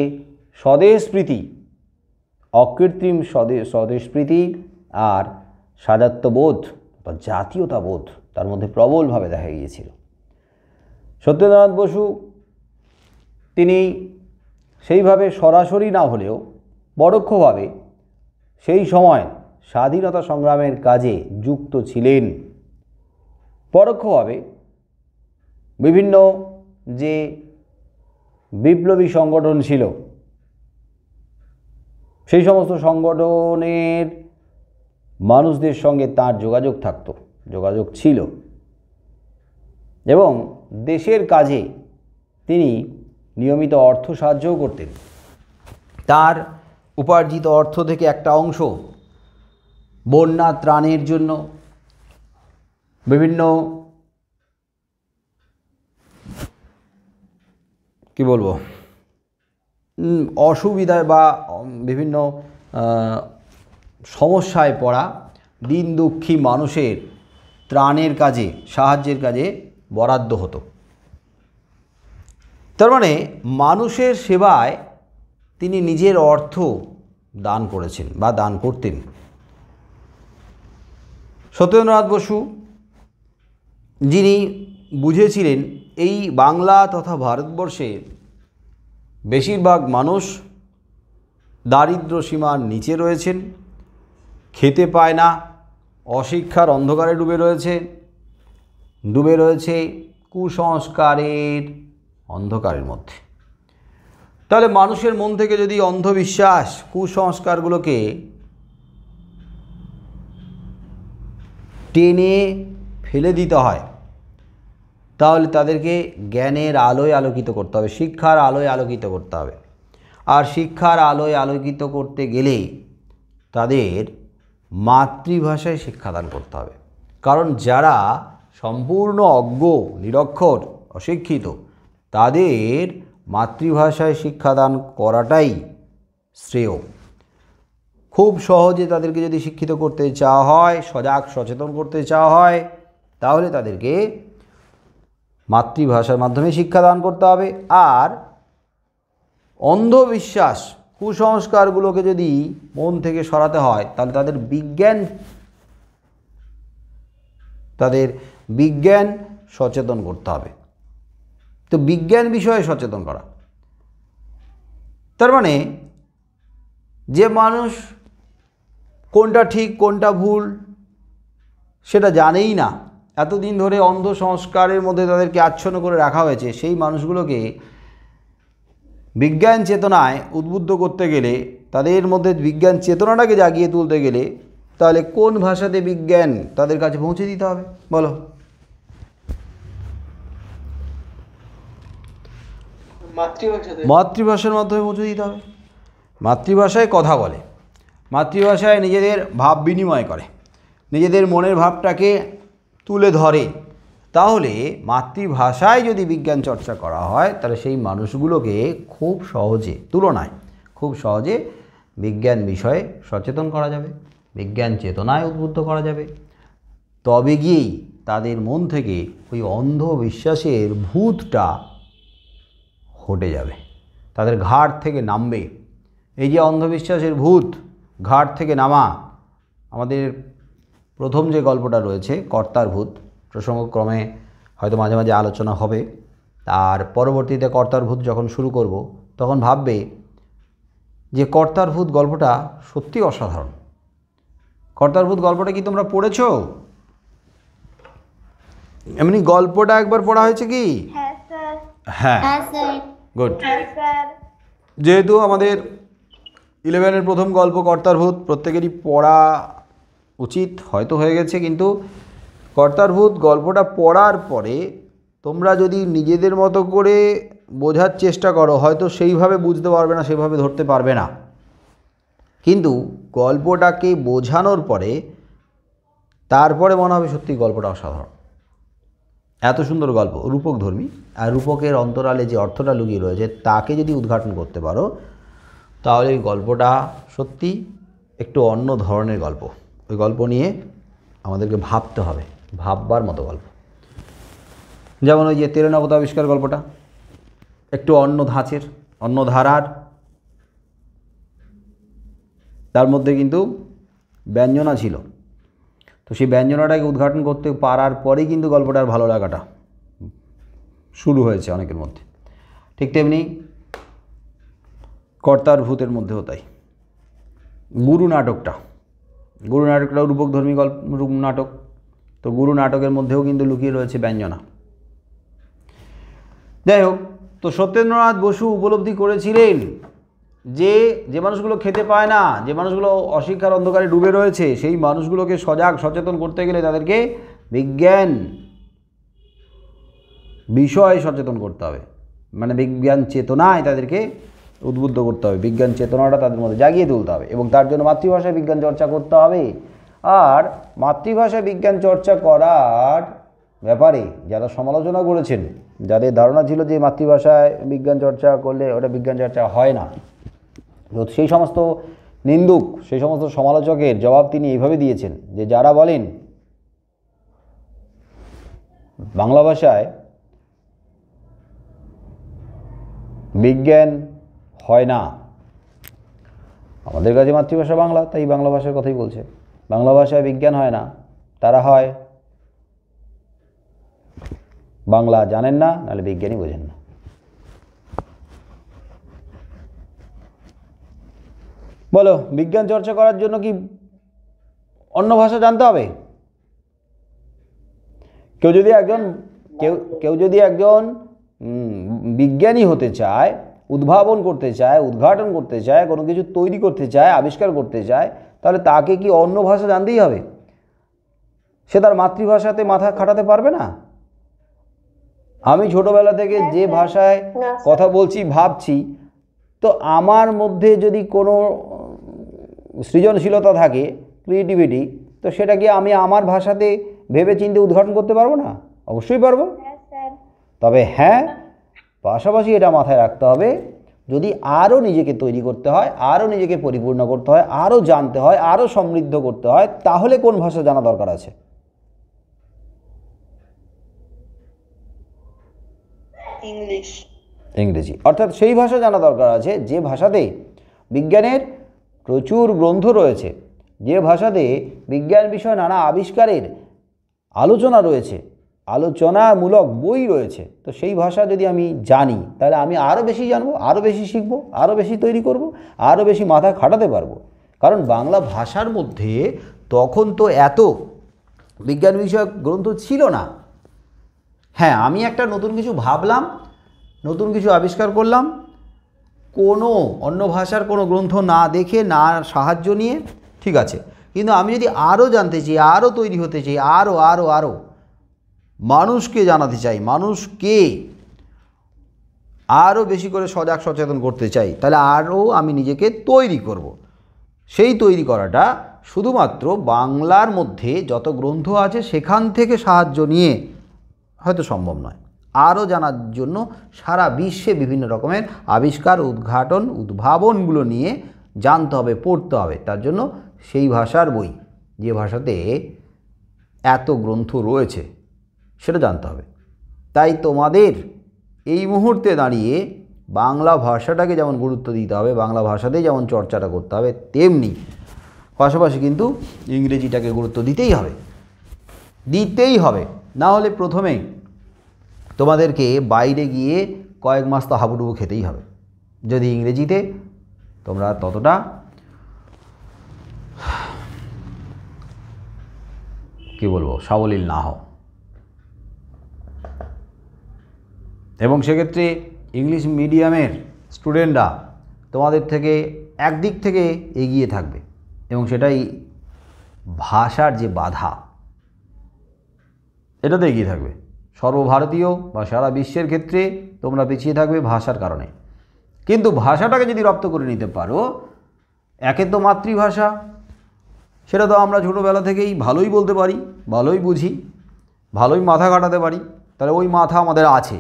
স্বদেশপ্রীতি, অকৃত্রিম স্বদেশপ্রীতি আর স্বাজাত্যবোধ বা জাতীয়তাবোধ তার মধ্যে প্রবলভাবে দেখা গিয়েছিল। সত্যেন্দ্রনাথ বসু তিনি সেইভাবে সরাসরি না হলেও পরোক্ষভাবে সেই সময় স্বাধীনতা সংগ্রামের কাজে যুক্ত ছিলেন। পরোক্ষভাবে বিভিন্ন যে বিপ্লবী সংগঠন ছিল, সেই সমস্ত সংগঠনের মানুষদের সঙ্গে তার যোগাযোগ ছিল, এবং দেশের কাজে তিনি নিয়মিত অর্থ সাহায্যও করতেন। তার উপার্জিত অর্থ থেকে একটা অংশ বন্যা ত্রাণের জন্য, বিভিন্ন অসুবিধায় বা বিভিন্ন সমস্যায় পড়া দিন দুঃখী মানুষের ত্রাণের কাজে, সাহায্যের কাজে বরাদ্দ হতো। তার মানে মানুষের সেবায় তিনি নিজের অর্থ দান করেছেন বা দান করতেন। সত্যেন্দ্রনাথ বসু, যিনি বুঝেছিলেন এই বাংলা তথা ভারতবর্ষের বেশিরভাগ মানুষ দারিদ্র সীমার নিচে রয়েছেন, খেতে পায় না, অশিক্ষার অন্ধকারে ডুবে রয়েছে কুসংস্কারের অন্ধকারের মধ্যে। তাহলে মানুষের মন থেকে যদি অন্ধবিশ্বাস, কুসংস্কারগুলোকে টেনে ফেলে দিতে হয়, তাহলে তাদেরকে জ্ঞানের আলোয় আলোকিত করতে হবে, শিক্ষার আলোয় আলোকিত করতে হবে। আর শিক্ষার আলোয় আলোকিত করতে গেলে তাদের মাতৃভাষায় শিক্ষাদান করতে হবে। কারণ যারা সম্পূর্ণ অজ্ঞ, নিরক্ষর, অশিক্ষিত, তাদের মাতৃভাষায় শিক্ষাদান করাটাই শ্রেয়। খুব সহজে তাদেরকে যদি শিক্ষিত করতে চাওয়া হয়, সজাগ সচেতন করতে চাওয়া হয়, তাহলে তাদেরকে মাতৃভাষার মাধ্যমে শিক্ষাদান করতে হবে। আর অন্ধবিশ্বাস, কুসংস্কারগুলোকে যদি মন থেকে সরাতে হয়, তাহলে তাদের বিজ্ঞান সচেতন করতে হবে। তো বিজ্ঞান বিষয়ে সচেতন করা, তার মানে যে মানুষ কোনটা ঠিক কোনটা ভুল সেটা জানেই না, এতদিন ধরে অন্ধ সংস্কারের মধ্যে তাদেরকে আচ্ছন্ন করে রাখা হয়েছে, সেই মানুষগুলোকে বিজ্ঞান চেতনায় উদ্বুদ্ধ করতে গেলে, তাদের মধ্যে বিজ্ঞান চেতনাটাকে জাগিয়ে তুলতে গেলে, তাহলে কোন ভাষাতে বিজ্ঞান তাদের কাছে পৌঁছে দিতে হবে বলো? মাতৃভাষার মাধ্যমে পৌঁছে দিতে হবে। মাতৃভাষায় কথা বলে, মাতৃভাষায় নিজেদের ভাব বিনিময় করে, নিজেদের মনের ভাবটাকে তুলে ধরে। তাহলে মাতৃভাষায় যদি বিজ্ঞান চর্চা করা হয় তাহলে সেই মানুষগুলোকে খুব সহজে, তুলনায় খুব সহজে বিজ্ঞান বিষয়ে সচেতন করা যাবে, বিজ্ঞান চেতনায় উদ্বুদ্ধ করা যাবে। তবে গিয়েই তাদের মন থেকে ওই অন্ধবিশ্বাসের ভূতটা হটে যাবে, তাদের ঘাট থেকে নামবে। এই যে অন্ধবিশ্বাসের ভূত ঘাট থেকে নামা, আমাদের প্রথম যে গল্পটা রয়েছে কর্তার ভূত, প্রসঙ্গক্রমে হয়তো মাঝে মাঝে আলোচনা হবে, আর পরবর্তীতে কর্তার ভূত যখন শুরু করব তখন ভাববে যে কর্তার ভূত গল্পটা সত্যি অসাধারণ। কর্তার ভূত গল্পটা কি তোমরা পড়েছো? এমনি গল্পটা একবার পড়া হয়েছে কি?
হ্যাঁ স্যার।
হ্যাঁ, গুড। যেহেতু আমাদের 11-এর প্রথম গল্প কর্তার ভূত প্রত্যেকেরই পড়া উচিত, হয়তো হয়ে গেছে, কিন্তু কর্তার ভূত গল্পটা পড়ার পরে তোমরা যদি নিজেদের মতো করে বোঝার চেষ্টা করো হয়তো সেইভাবে বুঝতে পারবে না, সেইভাবে ধরতে পারবে না, কিন্তু গল্পটাকে বোঝানোর পরে তারপরে মনে হবে সত্যি গল্পটা অসাধারণ। এত সুন্দর গল্প, রূপকধর্মী, আর রূপকের অন্তরালে যে অর্থটা লুকিয়ে রয়েছে তাকে যদি উদ্ঘাটন করতে পারো তাহলে এই গল্পটা সত্যি একটু অন্য ধরনের গল্প। ওই গল্প নিয়ে আমাদেরকে ভাবতে হবে, ভাববার মতো গল্প। যেমন ওই যে তেরোনবত আবিষ্কার গল্পটা একটু অন্য ধাঁচের, অন্য ধারার, তার মধ্যে কিন্তু ব্যঞ্জনা ছিল। তো সেই ব্যঞ্জনাটাকে উদ্ঘাটন করতে পারার পরেই কিন্তু গল্পটার ভালো লাগাটা শুরু হয়েছে অনেকের মধ্যে। ঠিক তেমনি কর্তার ভূতের মধ্যেও তাই। গুরু নাটকটাও রূপকধর্মী নাটক। তো গুরু নাটকের মধ্যেও কিন্তু লুকিয়ে রয়েছে ব্যঞ্জনা। যাই হোক, তো সত্যেন্দ্রনাথ বসু উপলব্ধি করেছিলেন যে যে মানুষগুলো খেতে পায় না, যে মানুষগুলো অশিক্ষার অন্ধকারে ডুবে রয়েছে, সেই মানুষগুলোকে সজাগ সচেতন করতে গেলে তাদেরকে বিজ্ঞান বিষয়ে সচেতন করতে হবে, মানে বিজ্ঞান চেতনায় তাদেরকে উদ্বুদ্ধ করতে হবে, বিজ্ঞান চেতনাটা তাদের মধ্যে জাগিয়ে তুলতে হবে, এবং তার জন্য মাতৃভাষায় বিজ্ঞান চর্চা করতে হবে। আর মাতৃভাষায় বিজ্ঞান চর্চা করার ব্যাপারে যারা সমালোচনা করেছেন, যাদের ধারণা ছিল যে মাতৃভাষায় বিজ্ঞান চর্চা করলে ওটা বিজ্ঞান চর্চা হয় না, তো সেই সমস্ত নিন্দুক, সেই সমস্ত সমালোচকের জবাব তিনি এইভাবে দিয়েছেন যে যারা বলেন বাংলা ভাষায় বিজ্ঞান হয় না, আমাদের কাছে মাতৃভাষা বাংলা, তাই বাংলা ভাষার কথাই বলছে, বাংলা ভাষায় বিজ্ঞান হয় না, তারা হয় বাংলা জানেন না, নাহলে বিজ্ঞানই বোঝেন না। বলো, বিজ্ঞান চর্চা করার জন্য কি অন্য ভাষা জানতে হবে? কেউ যদি একজন বিজ্ঞানী হতে চায়, উদ্ভাবন করতে চায়, উদ্ঘাটন করতে চায়, কোনো কিছু তৈরি করতে চায়, আবিষ্কার করতে চায়, তাহলে তাকে কি অন্য ভাষা জানতেই হবে? সে তার মাতৃভাষাতে মাথা খাটাতে পারবে না? আমি ছোটবেলা থেকে যে ভাষায় কথা বলছি, ভাবছি, তো আমার মধ্যে যদি কোনো সৃজনশীলতা থাকে, ক্রিয়েটিভিটি, তো সেটা কি আমি আমার ভাষাতে ভেবে চিন্তে উদ্ঘাটন করতে পারবো না? অবশ্যই পারবো। তবে হ্যাঁ, পাশাপাশি এটা মাথায় রাখতে হবে, যদি আরও নিজেকে তৈরি করতে হয়, আরও নিজেকে পরিপূর্ণ করতে হয়, আরও জানতে হয়, আরও সমৃদ্ধ করতে হয়, তাহলে কোন ভাষা জানা দরকার আছে? ইংরেজি। অর্থাৎ সেই ভাষা জানা দরকার আছে যে ভাষাতে বিজ্ঞানের প্রচুর গ্রন্থ রয়েছে, যে ভাষাতে বিজ্ঞান বিষয় নানা আবিষ্কারের আলোচনা রয়েছে, আলোচনামূলক বই রয়েছে। তো সেই ভাষা যদি আমি জানি তাহলে আমি আরও বেশি জানবো, আরও বেশি শিখবো, আরও বেশি তৈরি করব, আরও বেশি মাথা খাটাতে পারবো। কারণ বাংলা ভাষার মধ্যে তখন তো এত বিজ্ঞান বিষয়ক গ্রন্থ ছিল না। হ্যাঁ, আমি একটা নতুন কিছু ভাবলাম, নতুন কিছু আবিষ্কার করলাম, কোনো অন্য ভাষার কোনো গ্রন্থ না দেখে, না সাহায্য নিয়ে, ঠিক আছে, কিন্তু আমি যদি আরও জানতে চাই, আরও তৈরি হতে চাই, আরও আরও আরও মানুষকে জানাতে চাই, মানুষকে আরও বেশি করে সজাগ সচেতন করতে চাই, তাহলে আরও আমি নিজেকে তৈরি করব। সেই তৈরি করাটা শুধুমাত্র বাংলার মধ্যে যত গ্রন্থ আছে সেখান থেকে সাহায্য নিয়ে হয়তো সম্ভব নয়। আরও জানার জন্য সারা বিশ্বে বিভিন্ন রকমের আবিষ্কার, উদ্ঘাটন, উদ্ভাবনগুলো নিয়ে জানতে হবে, পড়তে হবে। তার জন্য সেই ভাষার বই, যে ভাষাতে এত গ্রন্থ রয়েছে, সেটা জানতে হবে। তাই তোমাদের এই মুহূর্তে দাঁড়িয়ে বাংলা ভাষাটাকে যেমন গুরুত্ব দিতে হবে, বাংলা ভাষাতেই যেমন চর্চাটা করতে হবে, তেমনি পাশাপাশি কিন্তু ইংরেজিটাকে গুরুত্ব দিতেই হবে, দিতেই হবে। না হলে প্রথমেই তোমাদেরকে বাইরে গিয়ে কয়েক মাস তো হাবুডুবু খেতেই হবে, যদি ইংরেজিতে তোমরা ততটা কি বলবো সাবলীল না হও। এবং সেক্ষেত্রে ইংলিশ মিডিয়ামের স্টুডেন্টরা তোমাদের থেকে একদিক থেকে এগিয়ে থাকবে, এবং সেটাই ভাষার যে বাধা, এটাতে এগিয়ে থাকবে। সর্বভারতীয় বা সারা বিশ্বের ক্ষেত্রে তোমরা পিছিয়ে থাকবে ভাষার কারণে। কিন্তু ভাষাটাকে যদি রপ্ত করে নিতে পারো, একে তো মাতৃভাষা, সেটা তো আমরা ছোটোবেলা থেকেই ভালোই বলতে পারি, ভালোই বুঝি, ভালোই মাথা খাটাতে পারি, তাহলে ওই মাথা আমাদের আছে।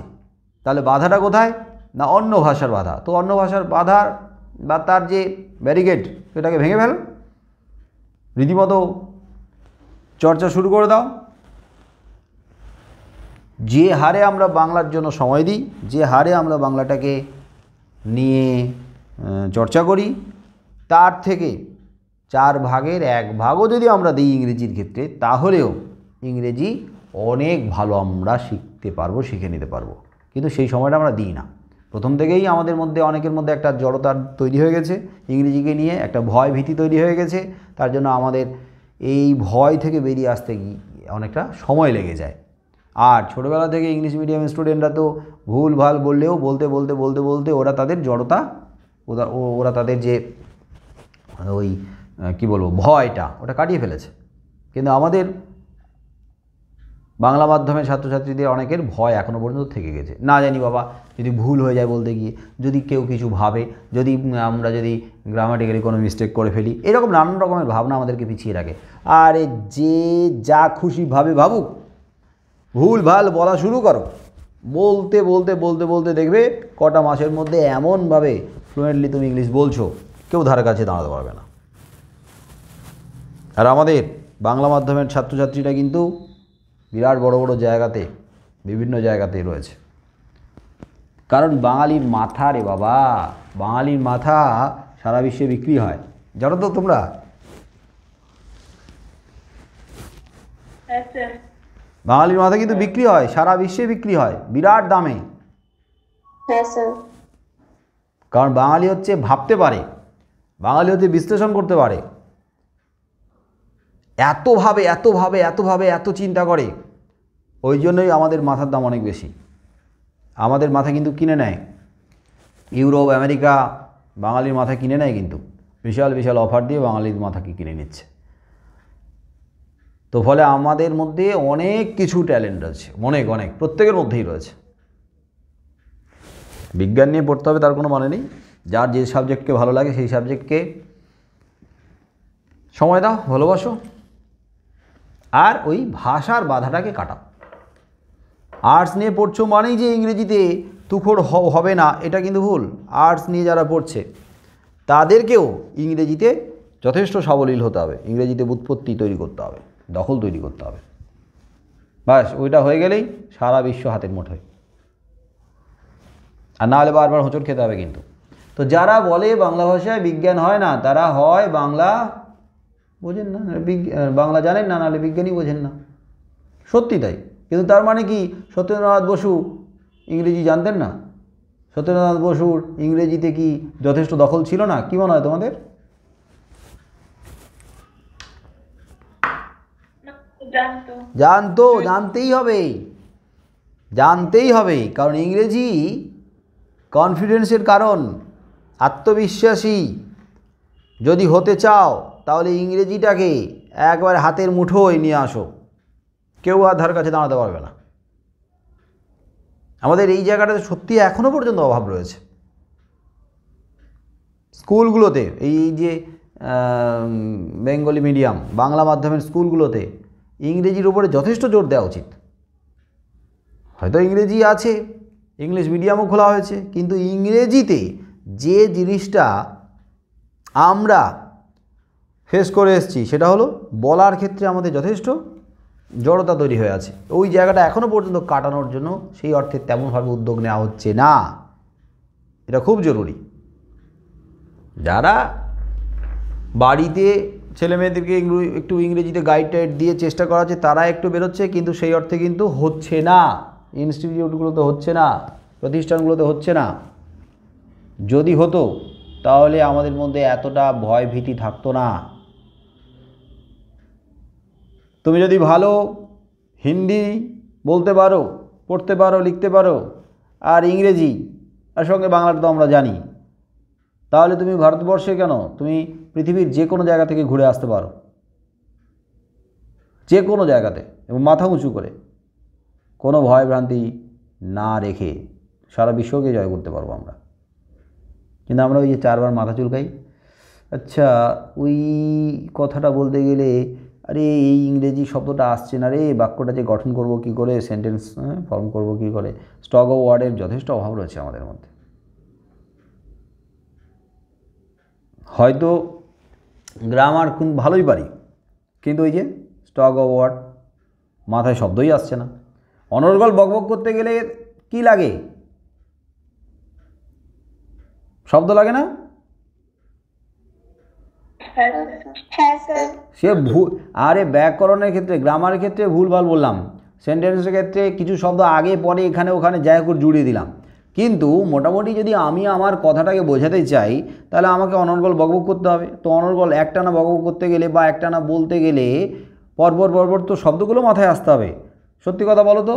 তাহলে বাধাটা কোথায়? না অন্য ভাষার বাধা। তো অন্য ভাষার বাধার বা তার যে ব্যারিকেড, সেটাকে ভেঙে ফেলো, রীতিমতো চর্চা শুরু করে দাও। যে হারে আমরা বাংলার জন্য সময় দিই, যে হারে আমরা বাংলাটাকে নিয়ে চর্চা করি, তার থেকে 4 ভাগের 1 ভাগও যদি আমরা দিই ইংরেজির ক্ষেত্রে, তাহলেও ইংরেজি অনেক ভালো আমরা শিখতে পারবো, শিখে নিতে পারবো। কিন্তু সেই সময়টা আমরা দিই না। প্রথম থেকেই আমাদের মধ্যে, অনেকের মধ্যে একটা জড়তা তৈরি হয়ে গেছে ইংরেজিকে নিয়ে, একটা ভয় ভীতি তৈরি হয়ে গেছে। তার জন্য আমাদের এই ভয় থেকে বেরিয়ে আসতে অনেকটা সময় লেগে যায়। আর ছোটোবেলা থেকে ইংলিশ মিডিয়াম স্টুডেন্টরা তো ভুল ভাল বললেও বলতে বলতে বলতে বলতে ওরা তাদের জড়তা, ওরা তাদের যে ওই কী বলবো ভয়টা, ওটা কাটিয়ে ফেলেছে। কিন্তু আমাদের বাংলা মাধ্যমের ছাত্রছাত্রীদের অনেকের ভয় এখনও পর্যন্ত থেকে গেছে। না জানি বাবা, যদি ভুল হয়ে যায় বলতে গিয়ে, যদি কেউ কিছু ভাবে, যদি আমরা যদি গ্রামাটিক্যালি কোনো মিস্টেক করে ফেলি, এরকম নানান রকমের ভাবনা আমাদেরকে পিছিয়ে রাখে। আর যে যা খুশি ভাবে ভাবুক, ভুল ভাল বলা শুরু করো, বলতে বলতে বলতে বলতে দেখবে কটা মাসের মধ্যে এমনভাবে ফ্লুয়েন্টলি তুমি ইংলিশ বলছো, কেউ ধারে কাছে দাঁড়াতে পারবে না। আর আমাদের বাংলা মাধ্যমের ছাত্রছাত্রীরা কিন্তু বিরাট বড় বড় জায়গাতে, বিভিন্ন জায়গাতে রয়েছে। কারণ বাঙালির মাথা রে বাবা, বাঙালির মাথা সারা বিশ্বে বিক্রি হয়, জানো তো তোমরা? বাঙালির মাথা কিন্তু বিক্রি হয়, সারা বিশ্বে বিক্রি হয় বিরাট দামে।
হ্যাঁ স্যার।
কারণ বাঙালি হচ্ছে ভাবতে পারে, বাঙালি হচ্ছে বিশ্লেষণ করতে পারে, এতভাবে এতভাবে এতভাবে এত চিন্তা করে। ওই জন্যই আমাদের মাথার দাম অনেক বেশি। আমাদের মাথা কিন্তু কিনে নেয় ইউরোপ, আমেরিকা, বাঙালির মাথা কিনে নেয়, কিন্তু বিশাল বিশাল অফার দিয়ে বাঙালির মাথাকে কিনে নিচ্ছে। তো ফলে আমাদের মধ্যে অনেক কিছু ট্যালেন্ট আছে, অনেক অনেক, প্রত্যেকের মধ্যেই রয়েছে। বিজ্ঞান নিয়ে পড়তে হবে তার কোনো মানে নেই। যার যে সাবজেক্টকে ভালো লাগে সেই সাবজেক্টকে সময় দাও, ভালোবাসো, আর ওই ভাষার বাধাটাকে কাটাও। আর্টস নিয়ে পড়ছো মানেই যে ইংরেজিতে তুখোড় হবে না, এটা কিন্তু ভুল। আর্টস নিয়ে যারা পড়ছে তাদেরকেও ইংরেজিতে যথেষ্ট সাবলীল হতে হবে, ইংরেজিতে ব্যুৎপত্তি তৈরি করতে হবে, দখল তৈরি করতে হবে। ব্যাস, ওইটা হয়ে গেলেই সারা বিশ্ব হাতের মুঠোয়। আর না হলে বারবার হোঁচট খেতে হবে কিন্তু। তো যারা বলে বাংলা ভাষায় বিজ্ঞান হয় না, তারা হয় বাংলা বোঝেন না, বাংলা জানেন না, নাহলে বিজ্ঞানই বোঝেন না। সত্যি তাই। কিন্তু তার মানে কি সত্যেন্দ্রনাথ বসু ইংরেজি জানতেন না? সত্যেন্দ্রনাথ বসুর ইংরেজিতে কি যথেষ্ট দখল ছিল না? কি মনে হয় তোমাদের? জানতো, জানতেই হবে, জানতেই হবে। কারণ ইংরেজি কনফিডেন্সের কারণ, আত্মবিশ্বাসী যদি হতে চাও তাহলে ইংরেজিটাকে একবার হাতের মুঠোয় নিয়ে আসো, কেউ আর ধার কাছে দাঁড়াতে পারবে না। আমাদের এই জায়গাটাতে সত্যি এখনও পর্যন্ত অভাব রয়েছে। স্কুলগুলোতে এই যে বেঙ্গলি মিডিয়াম বাংলা মাধ্যমের স্কুলগুলোতে ইংরেজির উপরে যথেষ্ট জোর দেওয়া উচিত। হয়তো ইংরেজি আছে, ইংলিশ মিডিয়ামও খোলা হয়েছে, কিন্তু ইংরেজিতে যে জিনিসটা আমরা ফেস করে এসেছি সেটা হলো বলার ক্ষেত্রে আমাদের যথেষ্ট জড়তা তৈরি হয়ে আছে। ওই জায়গাটা এখনও পর্যন্ত কাটানোর জন্য সেই অর্থে তেমনভাবে উদ্যোগ নেওয়া হচ্ছে না। এটা খুব জরুরি। যারা বাড়িতে ছেলেমেয়েদেরকে একটু ইংরেজিতে গাইড টাইড দিয়ে চেষ্টা করা হচ্ছে, তারা একটু বেরোচ্ছে, কিন্তু সেই অর্থে কিন্তু হচ্ছে না। ইনস্টিটিউটগুলোতে হচ্ছে না, প্রতিষ্ঠানগুলোতে হচ্ছে না। যদি হতো তাহলে আমাদের মধ্যে এতটা ভয় ভীতি থাকতো না। তুমি যদি ভালো হিন্দি বলতে পারো, পড়তে পারো, লিখতে পারো, আর ইংরেজি আর সঙ্গে বাংলাটা তো আমরা জানি, তাহলে তুমি ভারতবর্ষে কেন, তুমি পৃথিবীর যে কোনো জায়গা থেকে ঘুরে আসতে পারো, যে কোনো জায়গাতে, এবং মাথা উঁচু করে, কোনো ভয় ভ্রান্তি না রেখে সারা বিশ্বকে জয় করতে পারবো আমরা। কিন্তু আমরা ওই যে 4 বার মাথা চুলকাই, আচ্ছা ওই কথাটা বলতে গেলে আরে এই ইংরেজি শব্দটা আসছে না রে, বাক্যটা যে গঠন করব কি করে, সেন্টেন্স ফর্ম করব কি করে, স্টক অফ ওয়ার্ডের যথেষ্ট অভাব রয়েছে আমাদের মধ্যে। হয়তো গ্রামার খুব ভালোই পারি, কিন্তু ওই যে স্টক অফ ওয়ার্ড, মাথায় শব্দই আসছে না। অনর্গল বকবক করতে গেলে কি লাগে? শব্দ লাগে না?
হ্যাঁ স্যার।
সে ভুল, আরে ব্যাকরণের ক্ষেত্রে, গ্রামারের ক্ষেত্রে ভুলভাল বললাম, সেন্টেন্সের ক্ষেত্রে কিছু শব্দ আগে পরে এখানে ওখানে যাই করে জুড়িয়ে দিলাম, কিন্তু মোটামুটি যদি আমি আমার কথাটাকে বোঝাতে চাই তাহলে আমাকে অনর্গল বকবক করতে হবে। তো অনর্গল একটানা বকবক করতে গেলে বা একটানা বলতে গেলে পরপর পরপর তো শব্দগুলো মাথায় আসতে হবে। সত্যি কথা বলো তো,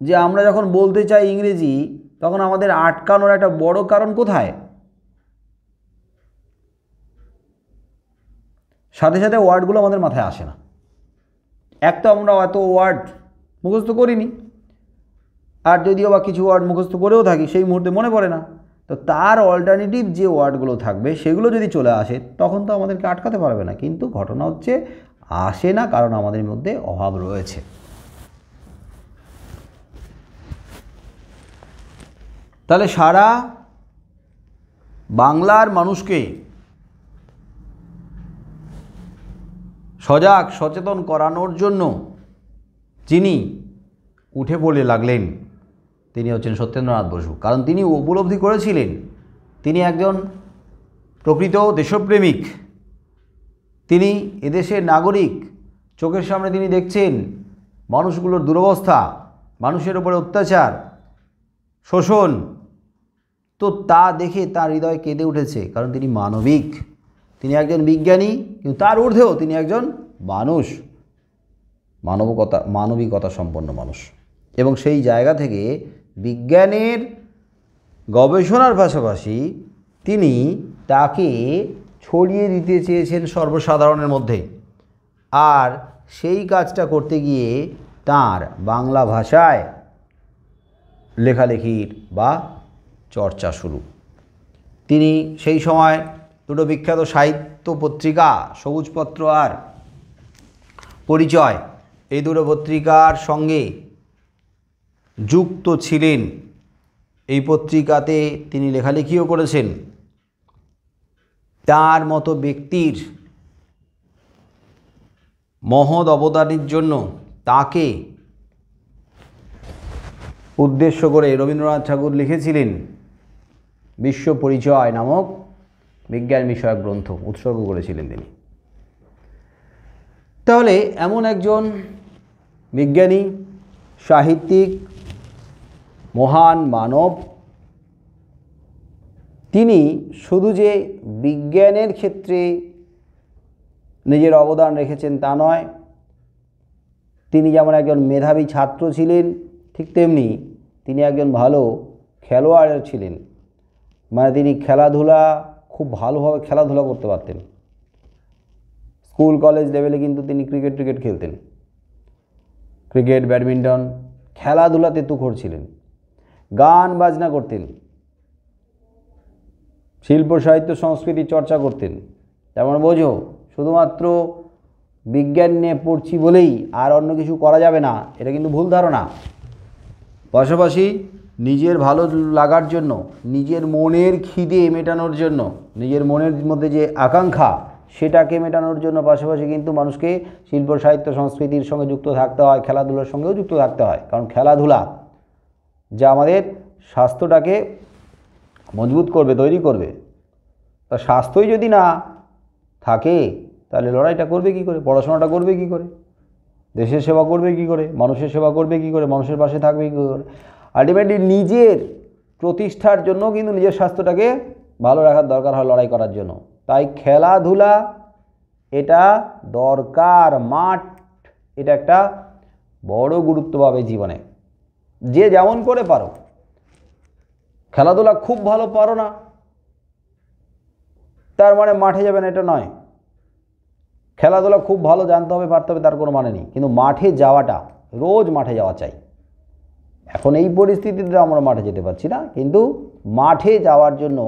যে আমরা যখন বলতে চাই ইংরেজি, তখন আমাদের আটকানোর একটা বড় কারণ কোথায়? সাথে সাথে ওয়ার্ডগুলো আমাদের মাথায় আসে না। এক তো আমরা এত ওয়ার্ড মুখস্থ করিনি, আর যদিও বা কিছু ওয়ার্ড মুখস্থ করেও থাকি সেই মুহূর্তে মনে পড়ে না। তো তার অল্টারনেটিভ যে ওয়ার্ডগুলো থাকবে সেগুলো যদি চলে আসে তখন তো আমাদেরকে আটকাতে পারবে না। কিন্তু ঘটনা হচ্ছে আসে না, কারণ আমাদের মধ্যে অভাব রয়েছে। তাহলে সারা বাংলার মানুষকে সজাগ সচেতন করানোর জন্য যিনি উঠে পড়ে লাগলেন তিনি হচ্ছেন সত্যেন্দ্রনাথ বসু। কারণ তিনি উপলব্ধি করেছিলেন তিনি একজন প্রকৃত দেশপ্রেমিক, তিনি এদেশের নাগরিক। চোখের সামনে তিনি দেখছেন মানুষগুলোর দুরবস্থা, মানুষের উপরে অত্যাচার, শোষণ। তো তা দেখে তার হৃদয় কেঁদে উঠেছে, কারণ তিনি মানবিক, তিনি একজন বিজ্ঞানী, কিন্তু তার ঊর্ধ্বেও তিনি একজন মানুষ, মানবিকতা সম্পন্ন মানুষ। এবং সেই জায়গা থেকে বিজ্ঞানের গবেষণার পাশাপাশি তিনি তাকে ছড়িয়ে দিতে চেয়েছেন সর্বসাধারণের মধ্যে। আর সেই কাজটা করতে গিয়ে তার বাংলা ভাষায় লেখালেখির বা চর্চা শুরু। তিনি সেই সময় দুটো বিখ্যাত সাহিত্য পত্রিকা সবুজপত্র আর পরিচয়, এই দুটো পত্রিকার সঙ্গে যুক্ত ছিলেন। এই পত্রিকাতে তিনি লেখালেখিও করেছেন। তার মতো ব্যক্তির মহৎ অবদানের জন্য তাকে উদ্দেশ্য করে রবীন্দ্রনাথ ঠাকুর লিখেছিলেন বিশ্ব পরিচয় নামক বিজ্ঞান বিষয়ক গ্রন্থ, উৎসর্গ করেছিলেন তিনি। তাহলে এমন একজন বিজ্ঞানী, সাহিত্যিক, মহান মানব, তিনি শুধু যে বিজ্ঞানের ক্ষেত্রে নিজের অবদান রেখেছেন তা নয়, তিনি যেমন একজন মেধাবী ছাত্র ছিলেন, ঠিক তেমনি তিনি একজন ভালো খেলোয়াড় ছিলেন। মানে তিনি খেলাধুলা খুব ভালোভাবে খেলাধুলা করতে পারতেন। স্কুল কলেজ লেভেলে কিন্তু তিনি ক্রিকেট খেলতেন, ক্রিকেট, ব্যাডমিন্টন, খেলাধুলাতে তুখোড় ছিলেন। গান বাজনা করতেন, শিল্প সাহিত্য সংস্কৃতি চর্চা করতেন। যেমন বোঝো, শুধুমাত্র বিজ্ঞান নিয়ে পড়ছি বলেই আর অন্য কিছু করা যাবে না, এটা কিন্তু ভুল ধারণা। পাশাপাশি নিজের ভালো লাগার জন্য, নিজের মনের খিদে মেটানোর জন্য, নিজের মনের মধ্যে যে আকাঙ্ক্ষা সেটাকে মেটানোর জন্য পাশাপাশি কিন্তু মানুষকে শিল্প সাহিত্য সংস্কৃতির সঙ্গে যুক্ত থাকতে হয়, খেলাধুলার সঙ্গেও যুক্ত থাকতে হয়। কারণ খেলাধুলা যা আমাদের স্বাস্থ্যটাকে মজবুত করবে, তৈরি করবে। তা স্বাস্থ্যই যদি না থাকে তাহলে লড়াইটা করবে কী করে, পড়াশোনাটা করবে কী করে, দেশের সেবা করবে কী করে, মানুষের সেবা করবে কী করে, মানুষের পাশে থাকবে কী করে। আলটিমেটলি নিজের প্রতিষ্ঠার জন্য কিন্তু নিজের স্বাস্থ্যটাকে ভালো রাখার দরকার হয় লড়াই করার জন্য। তাই খেলাধুলা এটা দরকার, মাঠ এটা একটা বড় গুরুত্ব পাবে জীবনে। যে যেমন করে পারো, খেলাধুলা খুব ভালো পারো না তার মানে মাঠে যাবে না এটা নয়। খেলাধুলা খুব ভালো জানতে হবে, পারতে হবে, তার কোনো মানে নেই। কিন্তু মাঠে যাওয়াটা, রোজ মাঠে যাওয়া চাই। এখন এই পরিস্থিতিতে আমরা মাঠে যেতে পারছি না, কিন্তু মাঠে যাওয়ার জন্য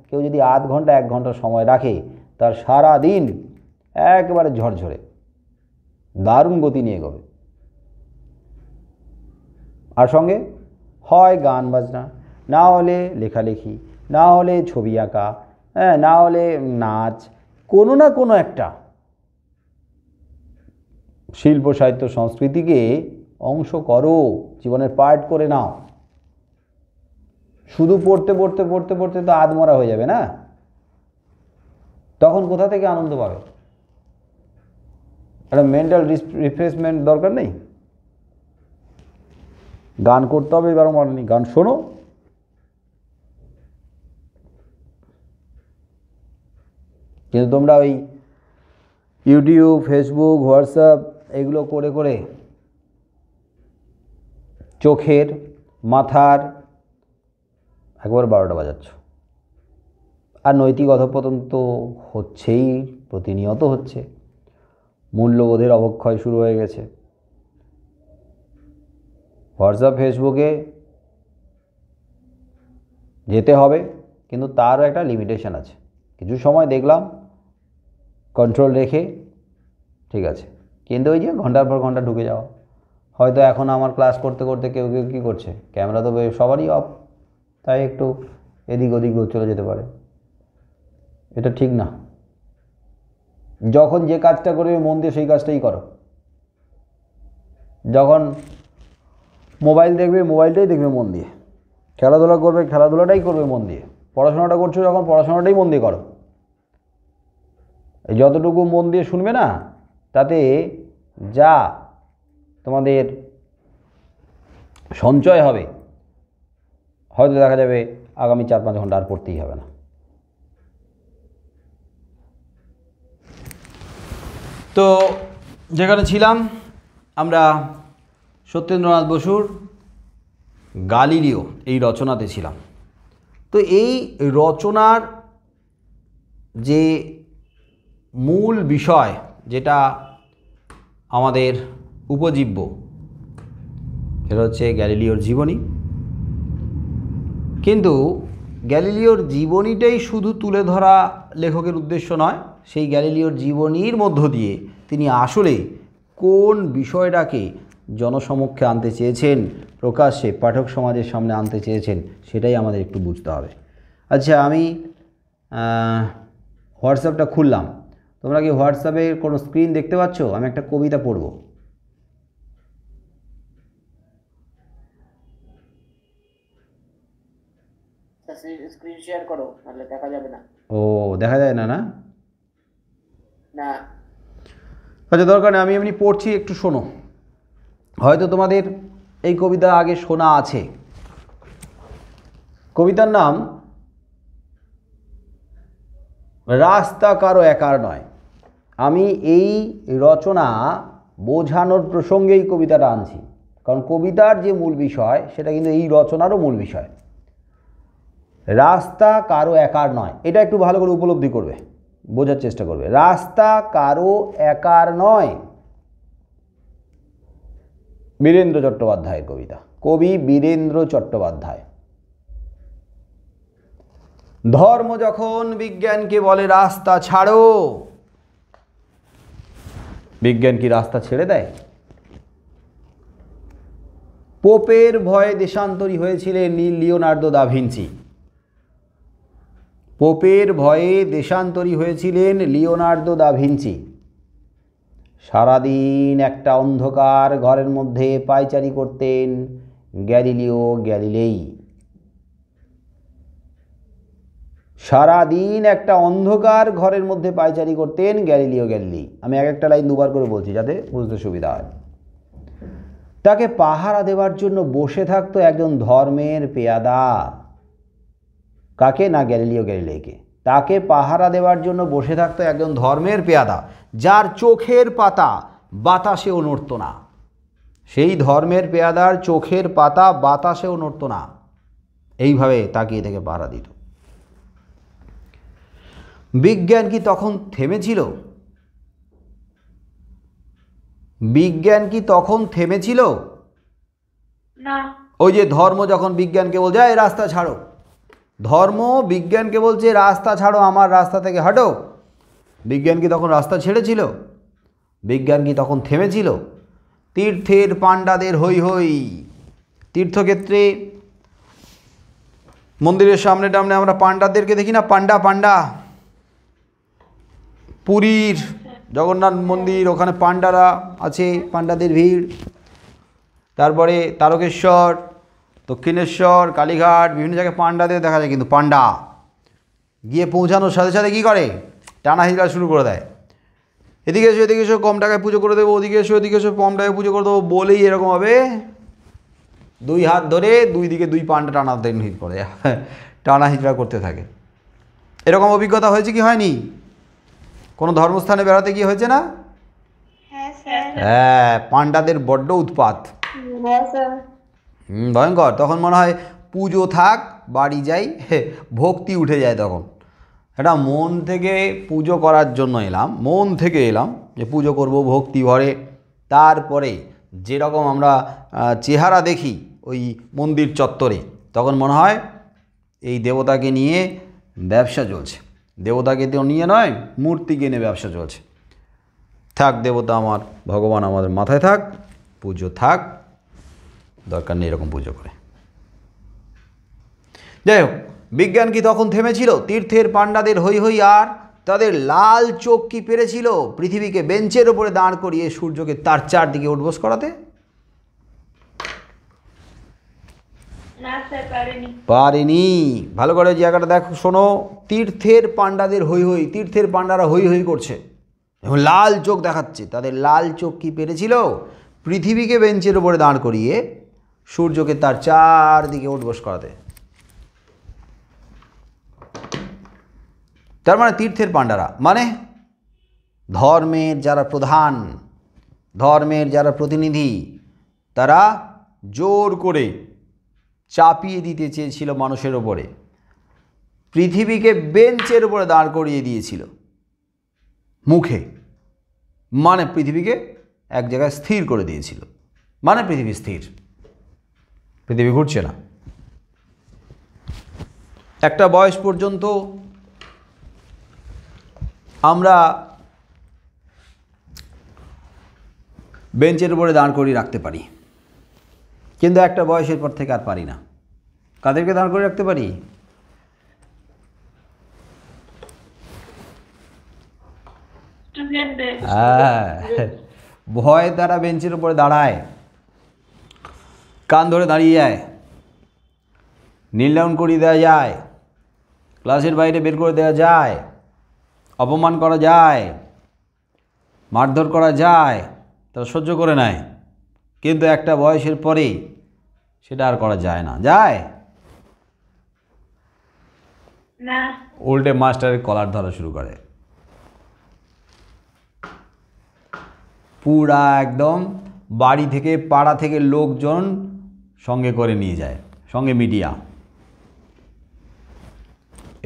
কেউ যদি আধ ঘন্টা 1 ঘন্টা সময় রাখে, তার সারা দিন একেবারে ঝরঝরে দারুণ গতি নিয়ে এগোবে। আর সঙ্গে হয় গান বাজনা, না হলে লেখালেখি, না হলে ছবি আঁকা, হ্যাঁ, না হলে নাচ, কোনো না কোনো একটা শিল্প সাহিত্য সংস্কৃতিকে অংশ করো, জীবনের পার্ট করে নাও। শুধু পড়তে পড়তে পড়তে পড়তে তো আধমরা হয়ে যাবে না, তখন কোথা থেকে আনন্দ পাবে? একটা মেন্টাল রিফ্রেশমেন্ট দরকার নেই? গান করতে হবে এবার, মানে নেই, গান শোনো। কিন্তু তোমরা ওই ইউটিউব, ফেসবুক, হোয়াটসঅ্যাপ এগুলো করে করে চোখের, মাথার একবার 12টা বাজাচ্ছ। আর নৈতিক অধঃপতন তো হচ্ছেই, প্রতিনিয়ত হচ্ছে। মূল্যবোধের অবক্ষয় শুরু হয়ে গেছে। হোয়াটসঅ্যাপ, ফেসবুকে যেতে হবে, কিন্তু তারও একটা লিমিটেশন আছে। কিছু সময় দেখলাম কন্ট্রোল রেখে ঠিক আছে, কিন্তু ওই যে ঘন্টার পর ঘন্টা ঢুকে যাওয়া। হয়তো এখন আমার ক্লাস করতে করতে কেউ কেউ কী করছে, ক্যামেরা তো সবারই অফ, তাই একটু এদিক ওদিক চলে যেতে পারে। এটা ঠিক না। যখন যে কাজটা করবে মন দিয়ে সেই কাজটাই করো। যখন মোবাইল দেখবে, মোবাইলটাই দেখবে মন দিয়ে। খেলাধুলা করবে, খেলাধুলাটাই করবে মন দিয়ে। পড়াশোনাটা করছো যখন, পড়াশোনাটাই মন দিয়ে করো। যতটুকু মন দিয়ে শুনবে না, তাতে যা তোমাদের সঞ্চয় হবে, হয়তো দেখা যাবে আগামী 4-5 ঘন্টা আর পড়তেই হবে না। তো যেখানে ছিলাম আমরা সত্যেন্দ্রনাথ বসুর গালিলিও এই রচনাতে ছিলাম। তো এই রচনার যে মূল বিষয়, যেটা আমাদের উপজীব্য, সেটা হচ্ছে গ্যালিলিওর জীবনী। কিন্তু গ্যালিলিওর জীবনীটাই শুধু তুলে ধরা লেখকের উদ্দেশ্য নয়। সেই গ্যালিলিওর জীবনীর মধ্য দিয়ে তিনি আসলে কোন বিষয়টাকে জনসমক্ষে আনতে চেয়েছেন, প্রকাশ্যে পাঠক সমাজের সামনে আনতে চেয়েছেন, সেটাই আমাদের একটু বুঝতে হবে। আচ্ছা, আমি হোয়াটসঅ্যাপটা খুললাম। তোমরা কি হোয়াটসঅ্যাপের কোনো স্ক্রিন দেখতে পাচ্ছ? আমি একটা কবিতা পড়ব।
স্ক্রিন শেয়ার করো, তাহলে দেখা যাবে না।
ও, দেখা যায় না? না,
না।
আচ্ছা, দরকার নেই, আমি এমনি পড়ছি, একটু শোনো। হয়তো তোমাদের এই কবিতা আগে শোনা আছে। কবিতার নাম রাস্তা কারো একার নয়। আমি এই রচনা বোঝানোর প্রসঙ্গে এই কবিতাটা আনছি, কারণ কবিতার যে মূল বিষয় সেটা কিন্তু এই রচনারও মূল বিষয়। রাস্তা কারো একার নয়, এটা একটু ভালো করে উপলব্ধি করবে, বোঝার চেষ্টা করবে। রাস্তা কারো একার নয়, বীরেন্দ্র চট্টোপাধ্যায়ের কবিতা। কবি বীরেন্দ্র চট্টোপাধ্যায়। ধর্ম যখন বিজ্ঞানকে বলে রাস্তা ছাড়ো, বিজ্ঞান কি রাস্তা ছেড়ে দেয়? পোপের ভয়ে দেশান্তরী হয়েছিলেন লিওনার্দো দা ভিঞ্চি। পোপের ভয়ে দেশান্তরী হয়েছিলেন লিওনার্দো দা ভিঞ্চি। সারাদিন একটা অন্ধকার ঘরের মধ্যে পায়চারি করতেন গ্যালিলিও গ্যালিলেই। সারাদিন একটা অন্ধকার ঘরের মধ্যে পায়চারি করতেন গ্যালিলিও গ্যালিলেই। আমি এক একটা লাইন দুবার করে বলছি যাতে বুঝতে সুবিধা হয়। তাকে পাহারা দেওয়ার জন্য বসে থাকতো একজন ধর্মের পেয়াদা। কাকে? না, গ্যালিলিও গ্যালিলেইকে। তাকে পাহারা দেওয়ার জন্য বসে থাকতো একজন ধর্মের পেয়াদা, যার চোখের পাতা বাতাসেও নড়ত না। সেই ধর্মের পেয়াদার চোখের পাতা বাতাসেও নড়ত না। এইভাবে তাকিয়ে থেকে পাহারা দিত। বিজ্ঞান কি তখন থেমেছিল? বিজ্ঞান কি তখন থেমেছিল?
না।
ওই যে ধর্ম যখন বিজ্ঞানকে বলছে এই রাস্তা ছাড়ো, ধর্ম বিজ্ঞানকে বলছে রাস্তা ছাড়ো, আমার রাস্তা থেকে হাঁটো, বিজ্ঞান কি তখন রাস্তা ছেড়েছিল? বিজ্ঞান কি তখন থেমেছিল? তীর্থের পাণ্ডাদের হই হই। তীর্থক্ষেত্রে মন্দিরের সামনে টামনে আমরা পাণ্ডাদেরকে দেখি না, পাণ্ডা পাণ্ডা। পুরীর জগন্নাথ মন্দির, ওখানে পাণ্ডারা আছে, পাণ্ডাদের ভিড়। তারপরে তারকেশ্বর, দক্ষিণেশ্বর, কালীঘাট, বিভিন্ন জায়গায় পাণ্ডাদের দেখা যায়। কিন্তু পাণ্ডা গিয়ে পৌঁছানোর সাথে সাথে কী করে? টানা হিচড়া শুরু করে দেয়। এদিকে এসো, এদিকে এসো, কম টাকায় পুজো করে দেবো, ওদিকে এসো, এদিকে এসো, কম টাকায় পুজো করে দেবো বলেই এরকমভাবে দুই হাত ধরে দুই দিকে দুই পাণ্ডা টানা হিট করে টানা হিচড়া করতে থাকে। এরকম অভিজ্ঞতা হয়েছে কি হয়নি? কোনো ধর্মস্থানে বেড়াতে গিয়ে হয়েছে না? হ্যাঁ, পাণ্ডাদের বড্ড উৎপাত। ভয়ঙ্কর। তখন মনে হয় পুজো থাক, বাড়ি যাই, ভক্তি উঠে যায় তখন। এটা মন থেকে পুজো করার জন্য এলাম, মন থেকে এলাম যে পুজো করব ভক্তি ভরে। তারপরে যেরকম আমরা চেহারা দেখি ওই মন্দির চত্বরে, তখন মনে হয় এই দেবতাকে নিয়ে ব্যবসা চলছে। দেবতাকে তো নিয়ে নয়, মূর্তিকে নিয়ে ব্যবসা চলছে। থাক দেবতা আমার, ভগবান আমাদের মাথায় থাক, পুজো থাক, দরকার নেই এরকম পুজো করে। যাই হোক, বিজ্ঞান কি তখন থেমেছিল? তীর্থের পাণ্ডাদের হই হই আর তাদের লাল চোখ কি পেরেছিল পৃথিবীকে বেঞ্চের ওপরে দাঁড় করিয়ে সূর্যকে তার চারদিকে উঠবোস করাতে? পারেনি। ভালো করে জায়গাটা দেখো, শোনো। তীর্থের পাণ্ডাদের হই হই, তীর্থের পাণ্ডারা হই হই করছে এবং লাল চোখ দেখাচ্ছে। তাদের লাল চোখ কি পেরেছিল পৃথিবীকে বেঞ্চের ওপরে দাঁড় করিয়ে সূর্যকে তার চারদিকে উঠবোস করাতে? তার মানে তীর্থের পাণ্ডারা মানে ধর্মের যারা প্রধান, ধর্মের যারা প্রতিনিধি, তারা জোর করে চাপিয়ে দিতে চেয়েছিল মানুষের ওপরে, পৃথিবীকে বেঞ্চের উপরে দাঁড় করিয়ে দিয়েছিল মুখে, মানে পৃথিবীকে এক জায়গায় স্থির করে দিয়েছিল, মানে পৃথিবী স্থির, পৃথিবী ঘুরছে না। একটা বয়স পর্যন্ত আমরা বেঞ্চের উপরে দাঁড় করিয়ে রাখতে পারি, কিন্তু একটা বয়সের পর থেকে আর পারি না। কাদেরকে দাঁড় করে রাখতে পারি? হ্যাঁ, ভয় তারা বেঞ্চের উপরে দাঁড়ায়, কান ধরে দাঁড়িয়ে যায়, নীল ডাউন করিয়ে দেওয়া যায়, ক্লাসের বাইরে বের করে দেওয়া যায়, অপমান করা যায়, মারধর করা যায়, তারা সহ্য করে নেয়। কিন্তু একটা বয়সের পরে সেটা আর করা যায় না। যায় না, উল্টে মাস্টারের কলার ধরা শুরু করে, পুরা একদম বাড়ি থেকে পাড়া থেকে লোকজন সঙ্গে করে নিয়ে যায়, সঙ্গে মিডিয়া।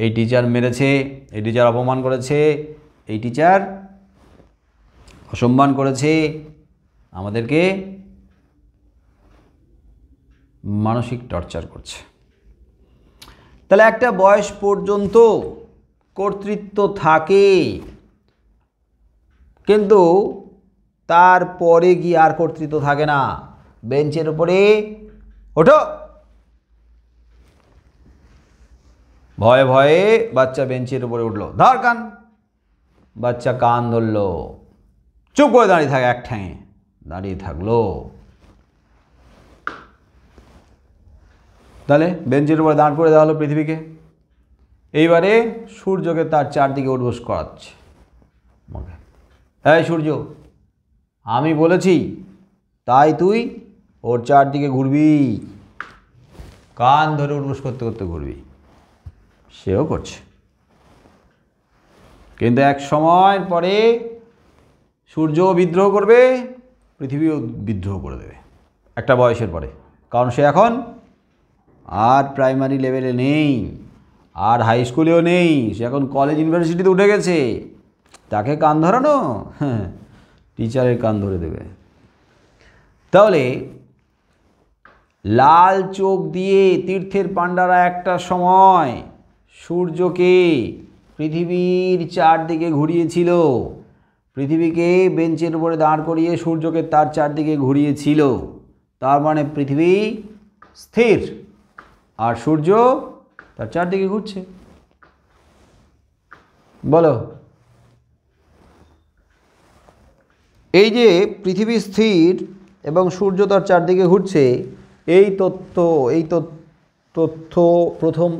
এই টিচার মেরেছে, এই টিচার অপমান করেছে, এই টিচার অসম্মান করেছে, আমাদেরকে মানসিক টর্চার করছে। তাহলে একটা বয়স পর্যন্ত কর্তৃত্ব থাকে, কিন্তু তারপরে গিয়ে আর কর্তৃত্ব থাকে না। বেঞ্চের উপরে ওঠো, ভয়ে ভয়ে বাচ্চা বেঞ্চের উপরে উঠলো, ধর কান। বাচ্চা কান ধরলো, চুপ করে দাঁড়িয়ে থাকে, এক ঠ্যাঙে দাঁড়িয়ে থাকলো। তাহলে বেঞ্চের উপরে দাঁড় করে দেওয়া হলো পৃথিবীকে। এইবারে সূর্যকে তার চারদিকে উঠবোস করাচ্ছে। হ্যাঁ সূর্য, আমি বলেছি তাই তুই ওর চারদিকে ঘুরবি, কান ধরে উঠবোস করতে করতে ঘুরবি। সেও করছে, কিন্তু এক সময়ের পরে সূর্যও বিদ্রোহ করবে, পৃথিবীও বিদ্রোহ করে দেবে একটা বয়সের পরে। কারণ সে এখন আর প্রাইমারি লেভেলে নেই, আর হাই স্কুলেও নেই, সে এখন কলেজ ইউনিভার্সিটিতে উঠে গেছে। তাকে কান ধরানো, হ্যাঁ, টিচারের কান ধরে দেবে। তাহলে লাল চোখ দিয়ে তীর্থের পাণ্ডারা একটা সময় সূর্যকে পৃথিবীর চারদিকে ঘুরিয়েছিল, পৃথিবীকে বেঞ্চের উপরে দাঁড় করিয়ে সূর্যকে তার চারদিকে ঘুরিয়েছিল। তার মানে পৃথিবী স্থির আর সূর্য তার চারদিকে ঘুরছে। বলো, এই যে পৃথিবী স্থির এবং সূর্য তার চারদিকে ঘুরছে, এই তথ্য প্রথম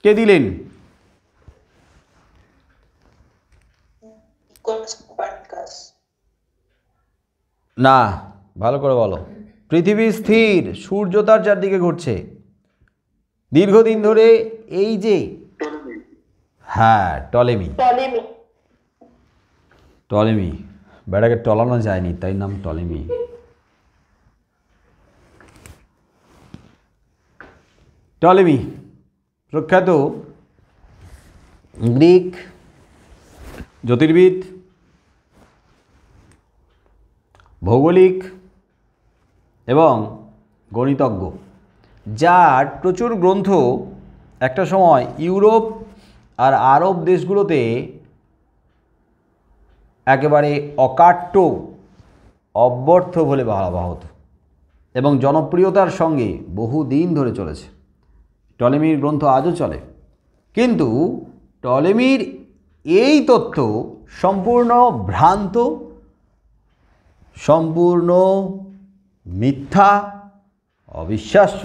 কে দিলেন? না, ভালো করে বলো। পৃথিবী স্থির, সূর্য তার চারদিকে ঘুরছে দীর্ঘদিন ধরে। এই যে, হ্যাঁ, টলেমি। টলেমি, বেড়াকে টলানো যায়নি তাই নাম টলেমি। টলেমি প্রখ্যাত গ্রিক জ্যোতির্বিদ, ভৌগোলিক এবং গণিতজ্ঞ, যার প্রচুর গ্রন্থ একটা সময় ইউরোপ আর আরব দেশগুলোতে একেবারে অকাট্য অব্যর্থ বলে ভাবা হতো এবং জনপ্রিয়তার সঙ্গে বহুদিন ধরে চলেছে। টলেমির গ্রন্থ আজও চলে, কিন্তু টলেমির এই তথ্য সম্পূর্ণ ভ্রান্ত, সম্পূর্ণ মিথ্যা, অবিশ্বাস্য।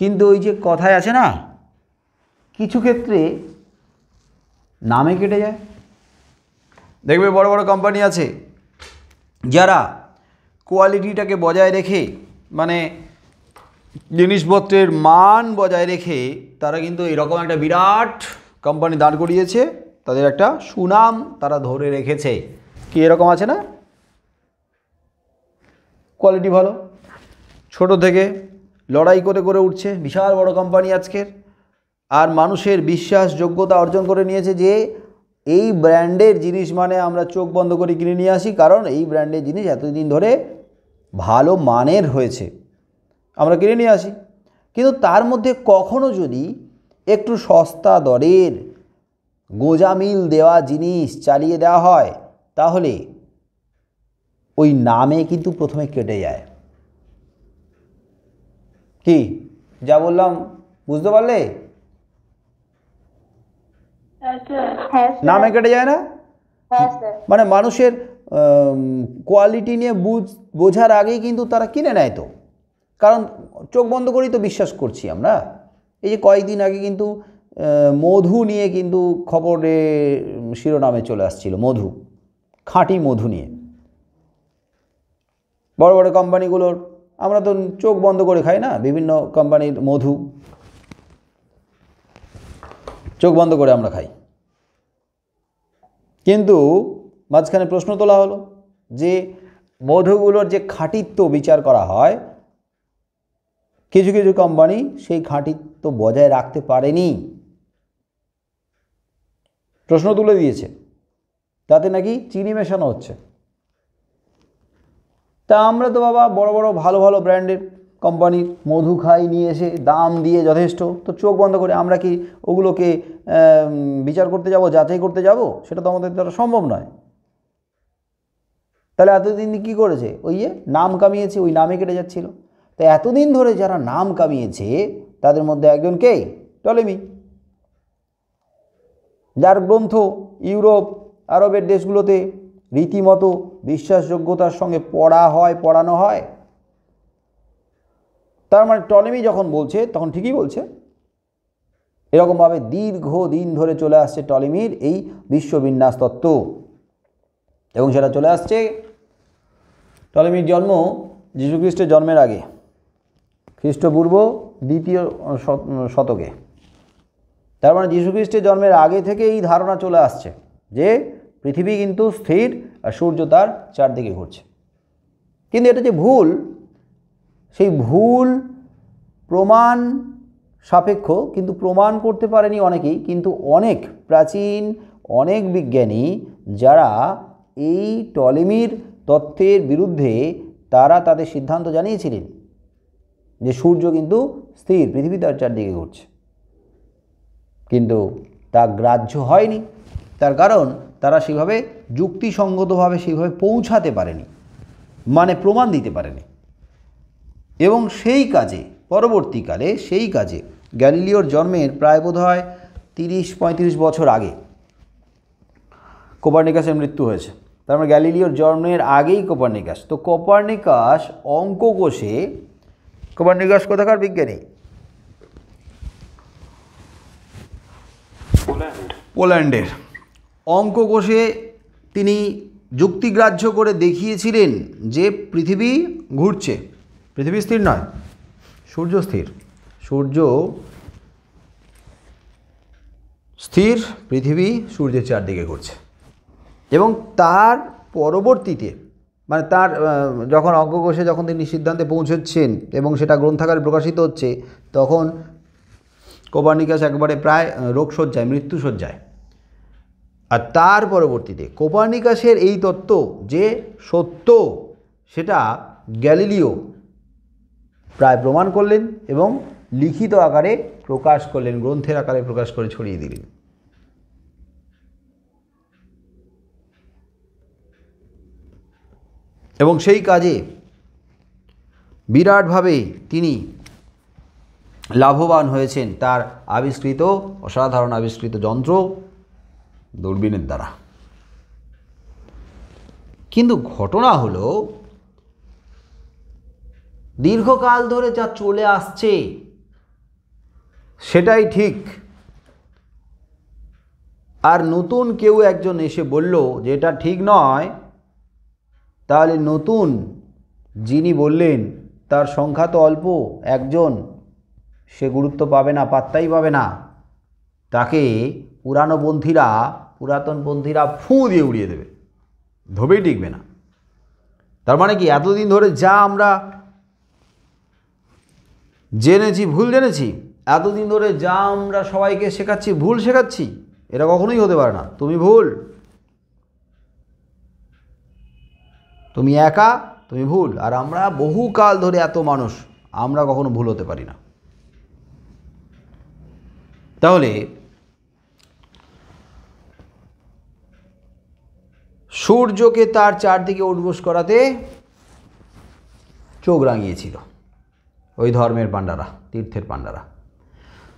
কিন্তু ওই যে কথায় আছে না, কিছু ক্ষেত্রে নামে কেটে যায়। দেখবে বড় বড় কোম্পানি আছে যারা কোয়ালিটিটাকে বজায় রেখে, মানে জিনিসপত্রের মান বজায় রেখে তারা কিন্তু এরকম একটা বিরাট কোম্পানি দাঁড় করিয়েছে, তাদের একটা সুনাম তারা ধরে রেখেছে। কি এরকম আছে না? কোয়ালিটি ভালো, ছোট থেকে লড়াই করে করে উঠছে, বিশাল বড় কোম্পানি আজকের। আর মানুষের বিশ্বাসযোগ্যতা অর্জন করে নিয়েছে যে এই ব্র্যান্ডের জিনিস মানে আমরা চোখ বন্ধ করে কিনে নিয়ে আসি, কারণ এই ব্র্যান্ডের জিনিস এতদিন ধরে ভালো মানের হয়েছে, আমরা কিনে নিয়ে আসি। কিন্তু তার মধ্যে কখনো যদি একটু সস্তা দরের গোজামিল দেওয়া জিনিস চালিয়ে দেওয়া হয়, তাহলে ওই নামে কিন্তু প্রথমে কেটে যায়। কি যা বললাম বুঝতে পারলে? নামে কেটে যায় না? মানে মানুষের কোয়ালিটি নিয়ে বোঝার আগেই কিন্তু তারা কিনে নেয়। তো কারণ চোখ বন্ধ করেই তো বিশ্বাস করছি আমরা। এই যে কয়েকদিন আগে কিন্তু মধু নিয়ে কিন্তু খবরে শিরোনামে চলে আসছিল, মধু, খাঁটি মধু নিয়ে। বড় বড় কোম্পানিগুলোর, আমরা তো চোখ বন্ধ করে খাই না বিভিন্ন কোম্পানির মধু, চোখ বন্ধ করে আমরা খাই। কিন্তু মাঝখানে প্রশ্ন তোলা হলো যে মধুগুলোর যে খাঁটিত্ব বিচার করা হয়, কিছু কিছু কোম্পানি সেই খাঁটিত্ব বজায় রাখতে পারেনি, প্রশ্ন তুলে দিয়েছে, তাতে নাকি চিনি মেশানো হচ্ছে। তা আমরা তো বাবা বড় বড় ভালো ভালো ব্র্যান্ডের কোম্পানির, মধু খাই নিয়ে এসে দাম দিয়ে যথেষ্ট, তো চোখ বন্ধ করে আমরা কি ওগুলোকে বিচার করতে যাব, যাচাই করতে যাব? সেটা তো আমাদের দ্বারা সম্ভব নয়। তাহলে এতদিন কী করেছে? ওই নাম কামিয়েছে, ওই নামে কেটে যাচ্ছিল। তো এতদিন ধরে যারা নাম কামিয়েছে তাদের মধ্যে একজন কে? টলেমি, যার গ্রন্থ ইউরোপ আরবের দেশগুলোতে রীতিমতো বিশ্বাসযোগ্যতার সঙ্গে পড়ানো হয়। তার মানে টলেমি যখন বলছে তখন ঠিকই বলছে। এরকমভাবে দীর্ঘদিন ধরে চলে আসছে টলেমির এই বিশ্ববিন্যাস তত্ত্ব, এবং সেটা চলে আসছে টলেমির জন্ম যীশুখ্রিস্টের জন্মের আগে, খ্রিস্টপূর্ব 2য় শতকে। তার মানে যীশুখ্রিস্টের জন্মের আগে থেকে এই ধারণা চলে আসছে যে পৃথিবী কিন্তু স্থির আর সূর্য তার চারদিকে ঘুরছে। কিন্তু এটা যে ভুল, সেই ভুল প্রমাণ সাপেক্ষ, কিন্তু প্রমাণ করতে পারেনি অনেকেই। কিন্তু অনেক প্রাচীন অনেক বিজ্ঞানী যারা এই টলেমির তত্ত্বের বিরুদ্ধে, তারা তাদের সিদ্ধান্ত জানিয়েছিলেন যে সূর্য কিন্তু স্থির, পৃথিবী তার চারদিকে ঘুরছে, কিন্তু তা গ্রাহ্য হয়নি। তার কারণ তারা সেভাবে যুক্তিসঙ্গতভাবে সেইভাবে পৌঁছাতে পারেনি, মানে প্রমাণ দিতে পারেনি। এবং সেই কাজে পরবর্তীকালে সেই কাজে গ্যালিলিওর জন্মের প্রায় বোধ হয় 30-35 বছর আগে কোপার্নিকাসের মৃত্যু হয়েছে। তার মানে গ্যালিলিওর জন্মের আগেই কোপার্নিকাস। তো কোপার্নিকাস অঙ্ক কোষে, কোপার্নিকাস কোথাকার বিজ্ঞানী? পোল্যান্ডের। অঙ্ক কোষে তিনি যুক্তিগ্রাহ্য করে দেখিয়েছিলেন যে পৃথিবী ঘুরছে, পৃথিবী স্থির নয়, সূর্য স্থির। সূর্য স্থির, পৃথিবী সূর্যের চারদিকে ঘুরছে। এবং তার পরবর্তীতে, মানে তার যখন অঙ্ক কোষে যখন তিনি সিদ্ধান্তে পৌঁছচ্ছেন এবং সেটা গ্রন্থাগারে প্রকাশিত হচ্ছে, তখন কোপার্নিকাস একবারে প্রায় রোগশয্যায়, মৃত্যুশয্যায়। আর তার পরবর্তীতে কোপার্নিকাসের এই তত্ত্ব যে সত্য, সেটা গ্যালিলিও প্রায় প্রমাণ করলেন এবং লিখিত আকারে প্রকাশ করলেন, গ্রন্থের আকারে প্রকাশ করে ছড়িয়ে দিলেন। এবং সেই কাজে বিরাটভাবে তিনি লাভবান হয়েছেন তার আবিষ্কৃত, অসাধারণ আবিষ্কৃত যন্ত্র দূরবীনের দ্বারা। কিন্তু ঘটনা হলো, দীর্ঘকাল ধরে যা চলে আসছে সেটাই ঠিক, আর নতুন কেউ একজন এসে বলল যে এটা ঠিক নয়, তাহলে নতুন যিনি বললেন তার সংখ্যা তো অল্প, একজন, সে গুরুত্ব পাবে না, পাত্তাই পাবে না। তাকে পুরাতনপন্থীরা ফুঁ দিয়ে উড়িয়ে দেবে, ধোবেই টিকবে না। তার মানে কি, এতদিন ধরে যা আমরা জেনেছি, ভুল জেনেছি, এতদিন ধরে যা আমরা সবাইকে শেখাচ্ছি, ভুল শেখাচ্ছি, এটা কখনোই হতে পারে না। তুমি ভুল, তুমি একা, তুমি ভুল। আর আমরা বহুকাল ধরে এত মানুষ, আমরা কখনো ভুল হতে পারি না। তাহলে সূর্যকে তার চারদিকে উঠবোস করাতে চোখ রাঙিয়েছিল ওই ধর্মের পাণ্ডারা, তীর্থের পাণ্ডারা।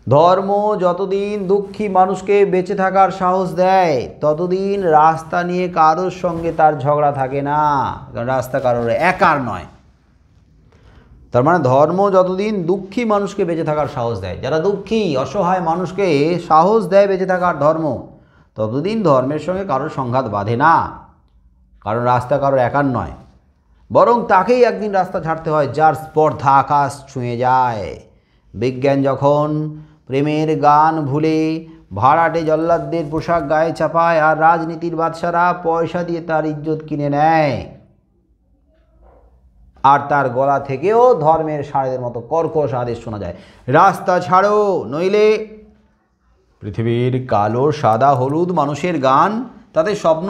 ধর্ম যতদিন দুঃখী মানুষকে বেঁচে থাকার সাহস দেয়, ততদিন রাস্তা নিয়ে কারোর সঙ্গে তার ঝগড়া থাকে না, কারণ রাস্তা কারোর একার নয়। তার মানে ধর্ম যতদিন দুঃখী মানুষকে বেঁচে থাকার সাহস দেয়, যারা দুঃখী অসহায় মানুষকে সাহস দেয় বেঁচে থাকার ধর্ম, ততদিন ধর্মের সঙ্গে কারোর সংঘাত বাঁধে না, কারণ রাস্তা কারোর একার নয়। বরং তাকেই একদিন রাস্তা ছাড়তে হয় যার স্পর্ধা আকাশ ছুঁয়ে যায়। বিজ্ঞান যখন প্রেমের গান ভুলে ভাড়াটে জল্লাদদের পোশাক গায়ে চাপায়, আর রাজনীতির বাদশারা পয়সা দিয়ে তার ইজ্জত কিনে নেয়, আর তার গলা থেকেও ধর্মের ষাঁড়ের মতো কর্কশ আদেশ শোনা যায়, রাস্তা ছাড়ো, নইলে পৃথিবীর কালো সাদা হলুদ মানুষের গান, তাদের স্বপ্ন,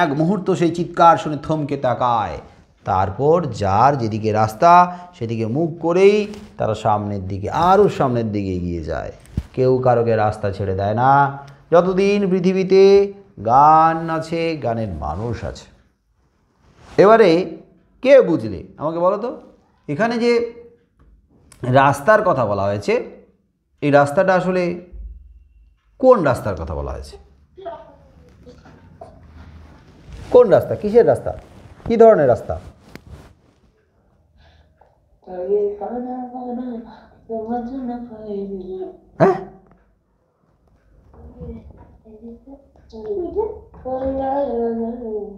এক মুহূর্ত সেই চিৎকার শুনে থমকে তাকায়, তারপর যার যেদিকে রাস্তা সেদিকে মুখ করেই তারা সামনের দিকে আরও সামনের দিকে এগিয়ে যায়। কেউ কারোকে রাস্তা ছেড়ে দেয় না। যতদিন পৃথিবীতে গান আছে, গানের মানুষ আছে। এবারে কে বুঝলে আমাকে বলো তো, এখানে যে রাস্তার কথা বলা হয়েছে, এই রাস্তাটা আসলে কোন রাস্তার কথা বলা হয়েছে? কোন রাস্তা? কিসের রাস্তা? কি ধরনের রাস্তা? হ্যাঁ,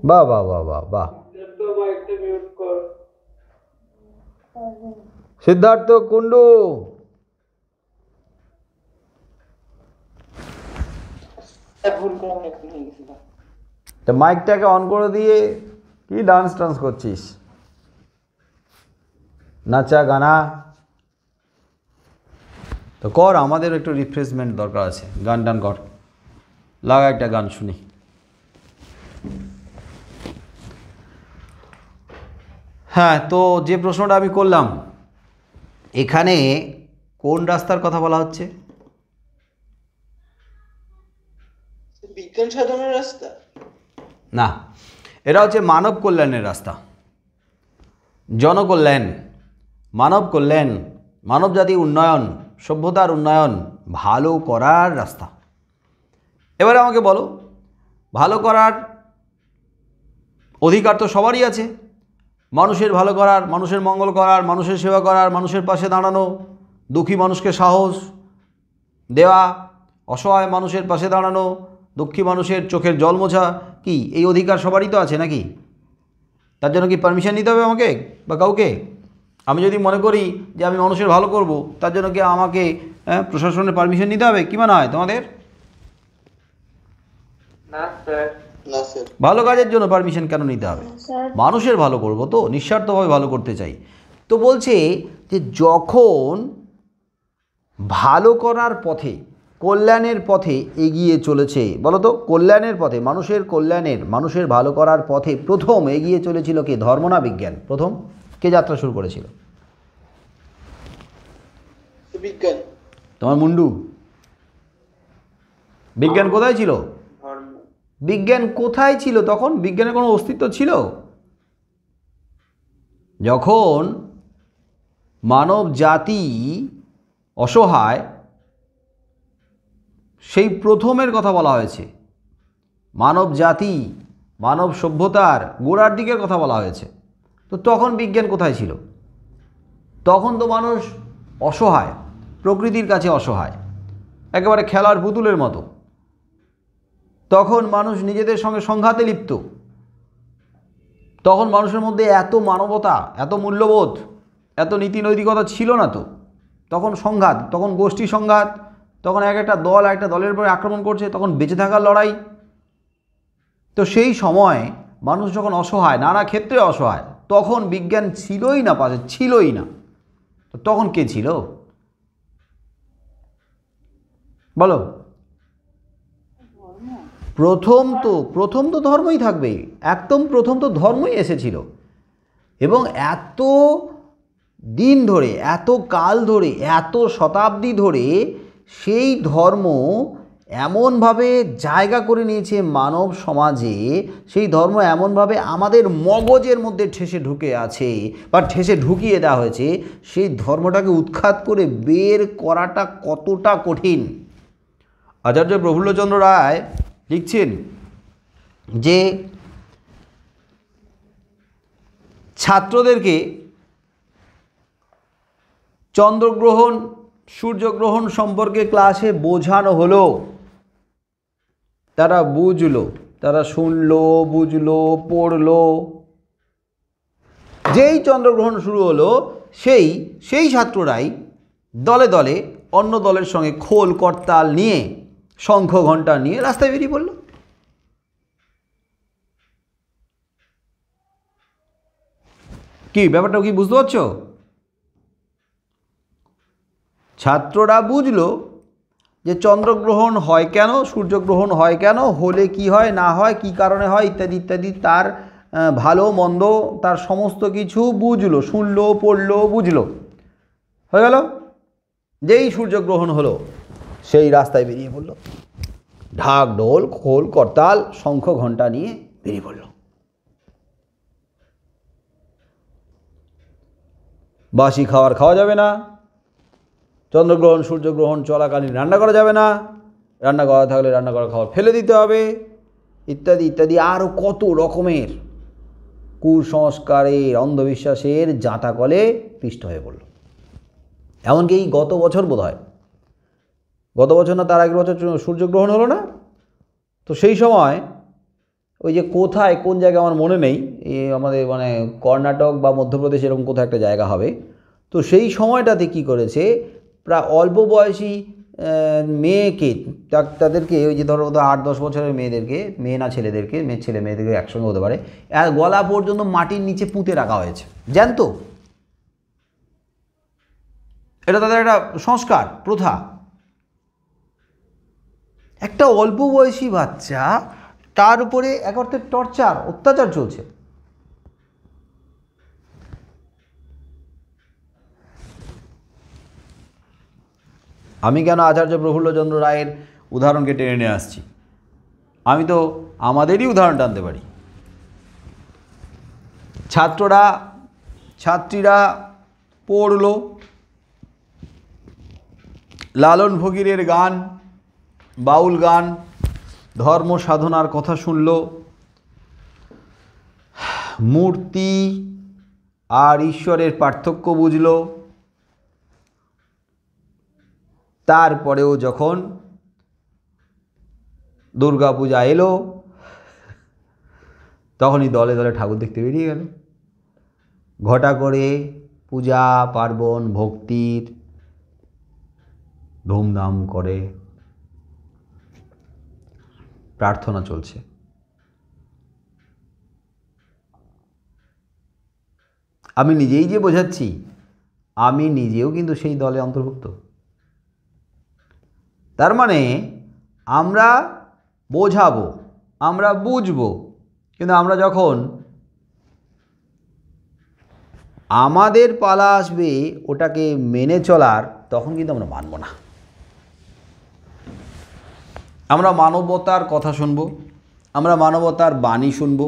বাহ বাহ বাহ বাহ বাহ। সিদ্ধার্থ কুন্ডু, তা মাইকটাকে অন করে দিয়ে কি ডান্স টান্স করছিস? নাচা গানা তো কর, আমাদের একটু রিফ্রেশমেন্ট দরকার আছে। গান টান কর, লাগা একটা গান শুনি। হ্যাঁ, তো যে প্রশ্নটা আমি করলাম, এখানে কোন রাস্তার কথা বলা হচ্ছে?
বিজ্ঞান সাধনের রাস্তা
না, এটা হচ্ছে মানব কল্যাণের রাস্তা। জনকল্যাণ, মানব কল্যাণ, মানব জাতি উন্নয়ন, সভ্যতার উন্নয়ন, ভালো করার রাস্তা। এবারে আমাকে বলো, ভালো করার অধিকার তো সবারই আছে। মানুষের ভালো করার, মানুষের মঙ্গল করার, মানুষের সেবা করার, মানুষের পাশে দাঁড়ানো, দুঃখী মানুষকে সাহস দেওয়া, অসহায় মানুষের পাশে দাঁড়ানো, দুঃখী মানুষের চোখের জল মোছা, কি এই অধিকার সবারই তো আছে নাকি? তার জন্য কি পারমিশন নিতে হবে আমাকে বা কাউকে? আমি যদি মনে করি যে আমি মানুষের ভালো করব, তার জন্য কি আমাকে প্রশাসনের পারমিশন নিতে হবে? কি মনে হয় তোমাদের?
না স্যার।
না স্যার।
ভালো কাজের জন্য পারমিশন কেন নিতে হবে? মানুষের ভালো করব তো, নিঃস্বার্থভাবে ভালো করতে চাই। তো বলছে যে যখন ভালো করার পথে, কল্যাণের পথে এগিয়ে চলেছে, বলো তো কল্যাণের পথে, মানুষের কল্যাণের, মানুষের ভালো করার পথে প্রথম এগিয়ে চলেছিল কে? ধর্ম না বিজ্ঞান? প্রথম কে যাত্রা শুরু করেছিল?
বিজ্ঞান।
তোমার মুন্ডু, বিজ্ঞান কোথায় ছিল? বিজ্ঞান কোথায় ছিল তখন? বিজ্ঞানের কোনো অস্তিত্ব ছিল? যখন মানব জাতি অসহায়, সেই প্রথমের কথা বলা হয়েছে। মানব জাতি, মানব সভ্যতার গোড়ার দিকের কথা বলা হয়েছে। তো তখন বিজ্ঞান কোথায় ছিল? তখন তো মানুষ অসহায়, প্রকৃতির কাছে অসহায়, একেবারে খেলার পুতুলের মতো। তখন মানুষ নিজেদের সঙ্গে সংঘাতে লিপ্ত। তখন মানুষের মধ্যে এত মানবতা, এত মূল্যবোধ, এত নীতি নৈতিকতা ছিল না। তো তখন সংঘাত, তখন গোষ্ঠী সংঘাত, তখন এক একটা দল একটা দলের উপরে আক্রমণ করছে, তখন বেঁচে থাকার লড়াই। তো সেই সময় মানুষ যখন অসহায়, নানা ক্ষেত্রে অসহায়, তখন বিজ্ঞান ছিলই না, পাশে ছিলই না। তো তখন কে ছিল বলো? প্রথম তো ধর্মই থাকবে, একদম প্রথম তো ধর্মই এসেছিল। এবং এত দিন ধরে, এত কাল ধরে, এত শতাব্দী ধরে সেই ধর্ম এমনভাবে জায়গা করে নিয়েছে মানব সমাজে, সেই ধর্ম এমনভাবে আমাদের মগজের মধ্যে ঠেসে ঢুকে আছে বা ঠেসে ঢুকিয়ে দেওয়া হয়েছে, সেই ধর্মটাকে উৎখাত করে বের করাটা কতটা কঠিন। আচার্য প্রফুল্লচন্দ্র রায় লিখছেন যে ছাত্রদেরকে চন্দ্রগ্রহণ, সূর্যগ্রহণ সম্পর্কে ক্লাসে বোঝানো হলো, তারা বুঝলো, তারা শুনলো, বুঝলো, পড়লো। যেই চন্দ্রগ্রহণ শুরু হলো, সেই ছাত্ররাই দলে দলে অন্য দলের সঙ্গে খোল করতাল নিয়ে, শঙ্খ ঘণ্টা নিয়ে রাস্তায় বেরিয়ে পড়ল। কি ব্যাপারটা কি বুঝতে পারছো? ছাত্ররা বুঝলো যে চন্দ্রগ্রহণ হয় কেন, সূর্যগ্রহণ হয় কেন, হলে কি হয় না হয়, কি কারণে হয়, ইত্যাদি ইত্যাদি তার ভালো মন্দ তার সমস্ত কিছু বুঝলো, শুনলো, পড়লো, বুঝলো, হয়ে গেল। যেই সূর্যগ্রহণ হলো সেই রাস্তায় বেরিয়ে পড়ল, ঢাক ঢোল খোল করতাল শঙ্খ ঘণ্টা নিয়ে বেরিয়ে পড়ল। বাসি খাবার খাওয়া যাবে না, চন্দ্রগ্রহণ সূর্যগ্রহণ চলাকালীন রান্না করা যাবে না, রান্না করা থাকলে রান্না করা খাবার ফেলে দিতে হবে, ইত্যাদি ইত্যাদি আরও কত রকমের কুসংস্কারের অন্ধবিশ্বাসের জাঁতাকলে পিষ্ট হয়ে পড়ল। এমনকি এই গত বছর বোধ হয়, গত বছর না তার আগের বছর সূর্যগ্রহণ হলো না, তো সেই সময় ওই যে কোথায় কোন জায়গা আমার মনে নেই, এই আমাদের মানে কর্ণাটক বা মধ্যপ্রদেশ এরকম কোথাও একটা জায়গা হবে, তো সেই সময়টাতে কি করেছে, প্রায় অল্প বয়সী মেয়েকে তাদেরকে ওই যে ধরো 8-10 বছরের মেয়েদেরকে, মেয়ে না ছেলেদেরকে, ছেলে মেয়েদেরকে একসঙ্গে হতে পারে, গলা পর্যন্ত মাটির নিচে পুঁতে রাখা হয়েছে, জানতো? এটা তাদের একটা সংস্কার, প্রথা। একটা অল্প বয়সী বাচ্চা, তার উপরে এক অর্থে টর্চার, অত্যাচার চলছে। আমি কেন আচার্য প্রফুল্লচন্দ্র রায়ের উদাহরণকে টেনে নিয়ে আসছি? আমি তো আমাদেরই উদাহরণ টানতে পারি। ছাত্রীরা পড়ল লালন ফকিরের গান, বাউল গান, ধর্ম সাধনার কথা শুনল, মূর্তি আর ঈশ্বরের পার্থক্য বুঝল। তারপরেও যখন দুর্গাপূজা এলো, তখনই দলে দলে ঠাকুর দেখতে বেরিয়ে গেল, ঘটা করে পূজা পার্বণ ভক্তির ধুমধাম করে প্রার্থনা চলছে। আমি নিজেই যে বোঝাচ্ছি, আমি নিজেও কিন্তু সেই দলে অন্তর্ভুক্ত। তার মানে আমরা বোঝাবো, আমরা বুঝবো, কিন্তু আমরা যখন আমাদের পালা আসবে ওটাকে মেনে চলার, তখন কিন্তু আমরা মানব না। আমরা মানবতার কথা শুনব, আমরা মানবতার বাণী শুনব,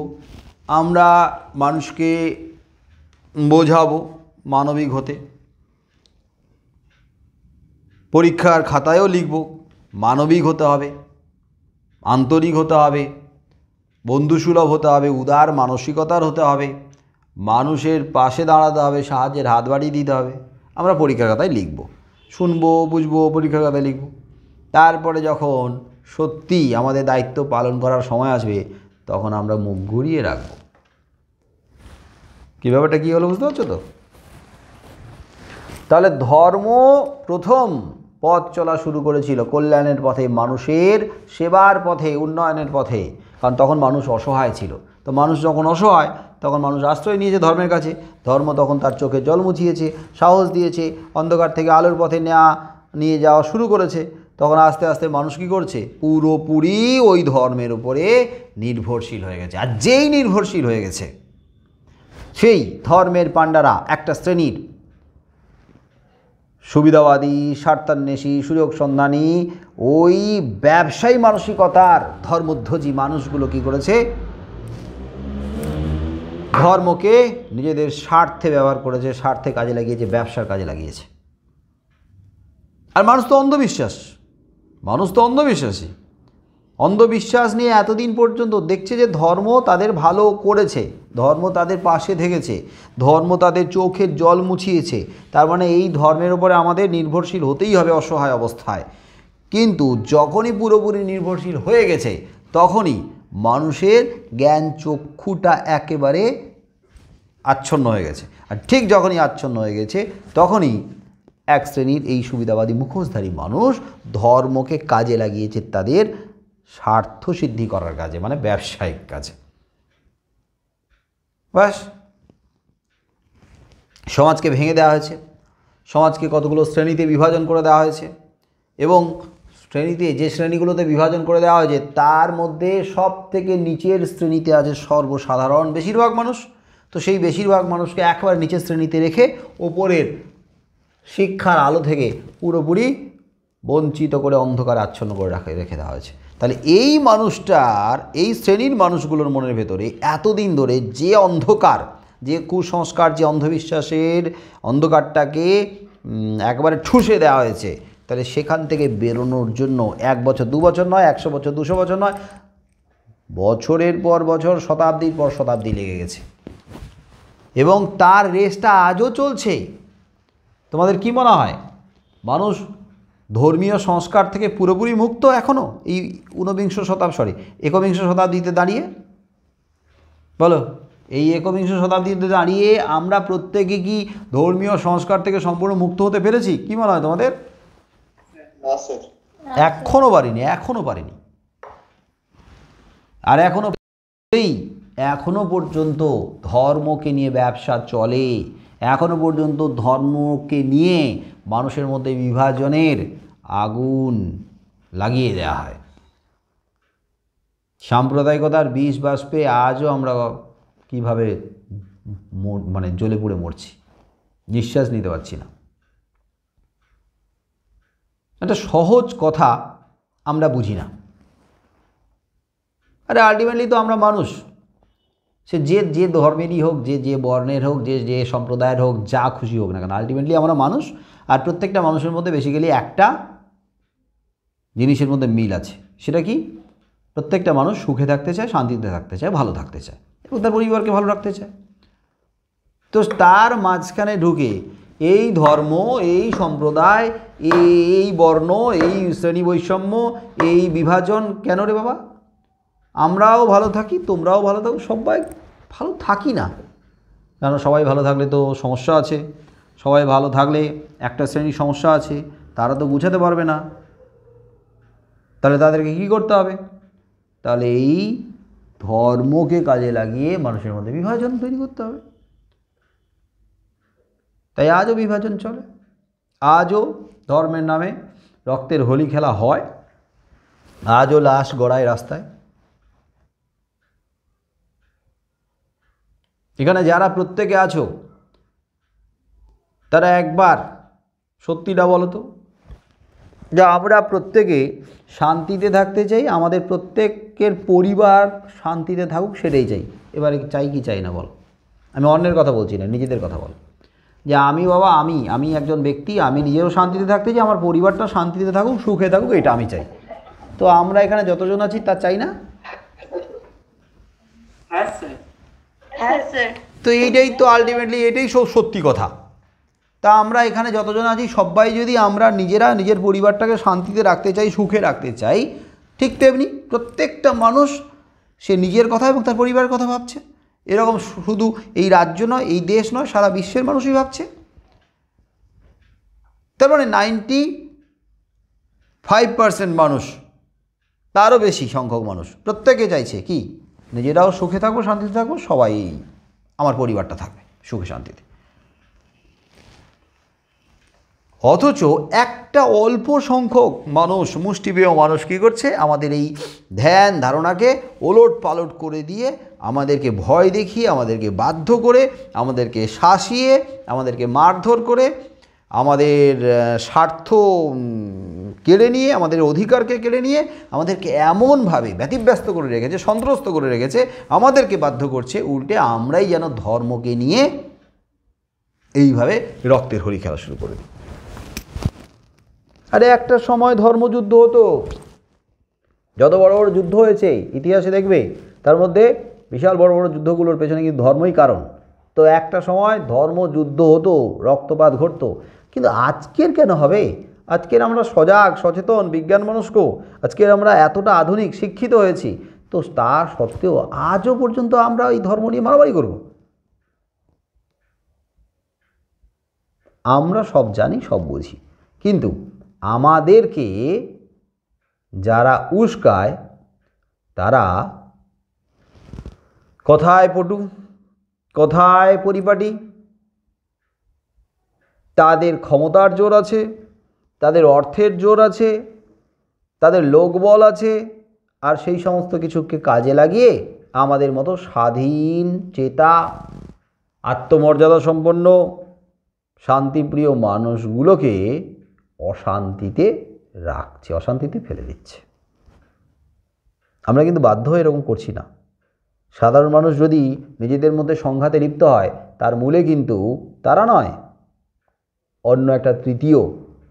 আমরা মানুষকে বোঝাবো মানবিক হতে, পরীক্ষার খাতায়ও লিখব মানবিক হতে হবে, আন্তরিক হতে হবে, বন্ধুসুলভ হতে হবে, উদার মানসিকতার হতে হবে, মানুষের পাশে দাঁড়াতে হবে, সাহায্যের হাত বাড়িয়ে দিতে হবে। আমরা পরীক্ষার খাতায় লিখব, শুনবো, বুঝবো, পরীক্ষার খাতায় লিখব। তারপরে যখন সত্যি আমাদের দায়িত্ব পালন করার সময় আসবে, তখন আমরা মুখ ঘুরিয়ে রাখব। কী ব্যাপারটা কী হলো বুঝতে পারছো তো? তাহলে ধর্ম প্রথম পথ চলা শুরু করেছিল কল্যাণের পথে, মানুষের সেবার পথে, উন্নয়নের পথে। কারণ তখন মানুষ অসহায় ছিল। তো মানুষ যখন অসহায়, তখন মানুষ আশ্রয় নিয়েছে ধর্মের কাছে। ধর্ম তখন তার চোখে জল মুছিয়েছে, সাহস দিয়েছে, অন্ধকার থেকে আলোর পথে নিয়ে যাওয়া শুরু করেছে। তখন আস্তে আস্তে মানুষ কী করছে, পুরোপুরি ওই ধর্মের উপরে নির্ভরশীল হয়ে গেছে। আর যেই নির্ভরশীল হয়ে গেছে, সেই ধর্মের পাণ্ডারা একটা শ্রেণীর সুবিধাবাদী, স্বার্থান্বেষী, সুযোগ সন্ধানী, ওই ব্যবসায়ী মানসিকতার ধর্মধ্বজী মানুষগুলো কী করেছে, ধর্মকে নিজেদের স্বার্থে ব্যবহার করেছে, স্বার্থে কাজে লাগিয়েছে, ব্যবসার কাজে লাগিয়েছে। আর মানুষ তো অন্ধবিশ্বাসী। অন্ধবিশ্বাস নিয়ে এতদিন পর্যন্ত দেখছে যে ধর্ম তাদের ভালো করেছে, ধর্ম তাদের পাশে থেকেছে, ধর্ম তাদের চোখের জল মুছিয়েছে, তার মানে এই ধর্মের উপরে আমাদের নির্ভরশীল হতেই হবে অসহায় অবস্থায়। কিন্তু যখনই পুরোপুরি নির্ভরশীল হয়ে গেছে, তখনই মানুষের জ্ঞান চক্ষুটা একেবারে আচ্ছন্ন হয়ে গেছে। আর ঠিক যখনই আচ্ছন্ন হয়ে গেছে, তখনই এক শ্রেণীর এই সুবিধাবাদী মুখোশধারী মানুষ ধর্মকে কাজে লাগিয়েছে তাদের স্বার্থ সিদ্ধি করার কাজে, মানে ব্যবসায়িক কাজে। ব্যাস, সমাজকে ভেঙে দেওয়া হয়েছে, সমাজকে কতগুলো শ্রেণীতে বিভাজন করে দেওয়া হয়েছে, এবং শ্রেণীতে, যে শ্রেণীগুলোতে বিভাজন করে দেওয়া হয়েছে তার মধ্যে সব থেকে নিচের শ্রেণীতে আছে সর্বসাধারণ বেশিরভাগ মানুষ। তো সেই বেশিরভাগ মানুষকে একবার নিচের শ্রেণীতে রেখে ওপরের শিক্ষার আলো থেকে পুরোপুরি বঞ্চিত করে অন্ধকারে আচ্ছন্ন করে রেখে দেওয়া হয়েছে। তাহলে এই মানুষটার, এই শ্রেণীর মানুষগুলোর মনের ভেতরে এতদিন ধরে যে অন্ধকার, যে কুসংস্কার, যে অন্ধবিশ্বাসের অন্ধকারটাকে একবারে ঠুসে দেওয়া হয়েছে, তাহলে সেখান থেকে বেরোনোর জন্য 1 বছর 2 বছর নয়, 100 বছর 200 বছর নয়, বছরের পর বছর, শতাব্দীর পর শতাব্দী লেগে গেছে এবং তার রেসটা আজও চলছে। তোমাদের কি মনে হয় মানুষ ধর্মীয় সংস্কার থেকে পুরোপুরি মুক্ত এখনও এই একবিংশ শতাব্দীতে দাঁড়িয়ে? বলো, এই একবিংশ শতাব্দীতে দাঁড়িয়ে আমরা প্রত্যেকে কি ধর্মীয় সংস্কার থেকে সম্পূর্ণ মুক্ত হতে পেরেছি? কি মনে হয় তোমাদের?
না স্যার।
এখনও পারিনি। আর এখনো পর্যন্ত ধর্মকে নিয়ে ব্যবসা চলে, এখনো পর্যন্ত ধর্মকে নিয়ে মানুষের মধ্যে বিভাজনের আগুন লাগিয়ে দেওয়া হয়। সাম্প্রদায়িকতার বিষ বাষ্পে আজও আমরা কীভাবে মানে জ্বলে পুড়ে মরছি, নিঃশ্বাস নিতে পারছি না। একটা সহজ কথা আমরা বুঝি না। আরে আলটিমেটলি তো আমরা মানুষ, সে যে ধর্মেরই হোক, যে বর্ণের হোক, যে সম্প্রদায়ের হোক, যা খুশি হোক না কেন, আলটিমেটলি আমরা মানুষ। আর প্রত্যেকটা মানুষের মধ্যে বেসিক্যালি একটা জিনিসের মধ্যে মিল আছে। সেটা কি? প্রত্যেকটা মানুষ সুখে থাকতে চায়, শান্তিতে থাকতে চায়, ভালো থাকতে চায় এবং তার পরিবারকে ভালো রাখতে চায়। তো তার মাঝখানে ঢুকে এই ধর্ম, এই সম্প্রদায়, এই বর্ণ, এই শ্রেণী বৈষম্য, এই বিভাজন কেন রে বাবা? আমরাও ভালো থাকি, তোমরাও ভালো থাকো, সবাই ভালো থাকি না। কারণ সবাই ভালো থাকলে তো সমস্যা আছে, সবাই ভালো থাকলে একটা শ্রেণীর সমস্যা আছে, তারা তো গুছাতে পারবে না। তাহলে তাদেরকে কী করতে হবে? তাহলে এই ধর্মকে কাজে লাগিয়ে মানুষের মধ্যে বিভাজন তৈরি করতে হবে। তাই আজও বিভাজন চলে, আজও ধর্মের নামে রক্তের হোলি খেলা হয়, আজও লাশ গড়ায় রাস্তায়। এখানে যারা প্রত্যেকে আছো তারা একবার সত্যিটা বলো তো, যে আমরা প্রত্যেকে শান্তিতে থাকতে চাই, আমাদের প্রত্যেকের পরিবার শান্তিতে থাকুক, সেটাই চাই। এবারে চাই কি চাই না বলো? আমি অন্যের কথা বলছি না, নিজেদের কথা বলো। যে আমি একজন ব্যক্তি, আমি নিজেও শান্তিতে থাকতে চাই, আমার পরিবারটা শান্তিতে থাকুক, সুখে থাকুক, এটা আমি চাই। তো আমরা এখানে যতজন আছি তা চাই না?
হ্যাঁ স্যার।
তো এইটাই তো আলটিমেটলি, এটাই সত্যি কথা। তা আমরা এখানে যতজন আছি সবাই যদি আমরা নিজেরা নিজের পরিবারটাকে শান্তিতে রাখতে চাই, সুখে রাখতে চাই, ঠিক তেমনি প্রত্যেকটা মানুষ সে নিজের কথা এবং তার পরিবারের কথা ভাবছে। এরকম শুধু এই রাজ্য নয়, এই দেশ নয়, সারা বিশ্বের মানুষই ভাবছে। তার মানে 95% মানুষ, তারও বেশি সংখ্যক মানুষ প্রত্যেকে চাইছে কি? নিজেরাও সুখে থাকবো, শান্তিতে থাকবো, সবাই আমার পরিবারটা থাকবে সুখে শান্তিতে। অথচ একটা অল্প সংখ্যক মানুষ, মুষ্টিমেয় মানুষ কী করছে? আমাদের এই ধ্যান ধারণাকে ওলট পালট করে দিয়ে, আমাদেরকে ভয় দেখিয়ে, আমাদেরকে বাধ্য করে, আমাদেরকে শাসিয়ে, আমাদেরকে মারধর করে, আমাদের স্বার্থ কেড়ে নিয়ে, আমাদের অধিকারকে কেড়ে নিয়ে আমাদেরকে এমনভাবে ব্যতিব্যস্ত করে রেখেছে, সন্ত্রস্ত করে রেখেছে, আমাদেরকে বাধ্য করছে উল্টে আমরাই যেন ধর্মকে নিয়ে এইভাবে রক্তের হোলি খেলা শুরু করে দিই। আরে একটা সময় ধর্মযুদ্ধ হতো, যত বড় বড় যুদ্ধ হয়েছে ইতিহাসে দেখবে, তার মধ্যে বিশাল বড় বড় যুদ্ধগুলোর পেছনে কিন্তু ধর্মই কারণ। তো একটা সময় ধর্মযুদ্ধ হতো, রক্তপাত ঘটতো, কিন্তু আজকের কেন হবে? আজকের আমরা সজাগ, সচেতন, বিজ্ঞানমনস্ক, আজকের আমরা এতটা আধুনিক, শিক্ষিত হয়েছি, তো তা সত্ত্বেও আজও পর্যন্ত আমরা এই ধর্ম নিয়ে মারামারি করব? আমরা সব জানি, সব বুঝি, কিন্তু আমাদেরকে যারা উস্কায় তারা কথায় পটু, কথায় পরিপাটি, তাদের ক্ষমতার জোর আছে, তাদের অর্থের জোর আছে, তাদের লোকবল আছে, আর সেই সমস্ত কিছুকে কাজে লাগিয়ে আমাদের মতো স্বাধীন চেতা, আত্মমর্যাদা সম্পন্ন, শান্তিপ্রিয় মানুষগুলোকে অশান্তিতে রাখছে, অশান্তিতে ফেলে দিচ্ছে। আমরা কিন্তু বাধ্য হয়ে এরকম করছি না। সাধারণ মানুষ যদি নিজেদের মধ্যে সংঘাতে লিপ্ত হয়, তার মূলে কিন্তু তারা নয়, অন্য একটা তৃতীয়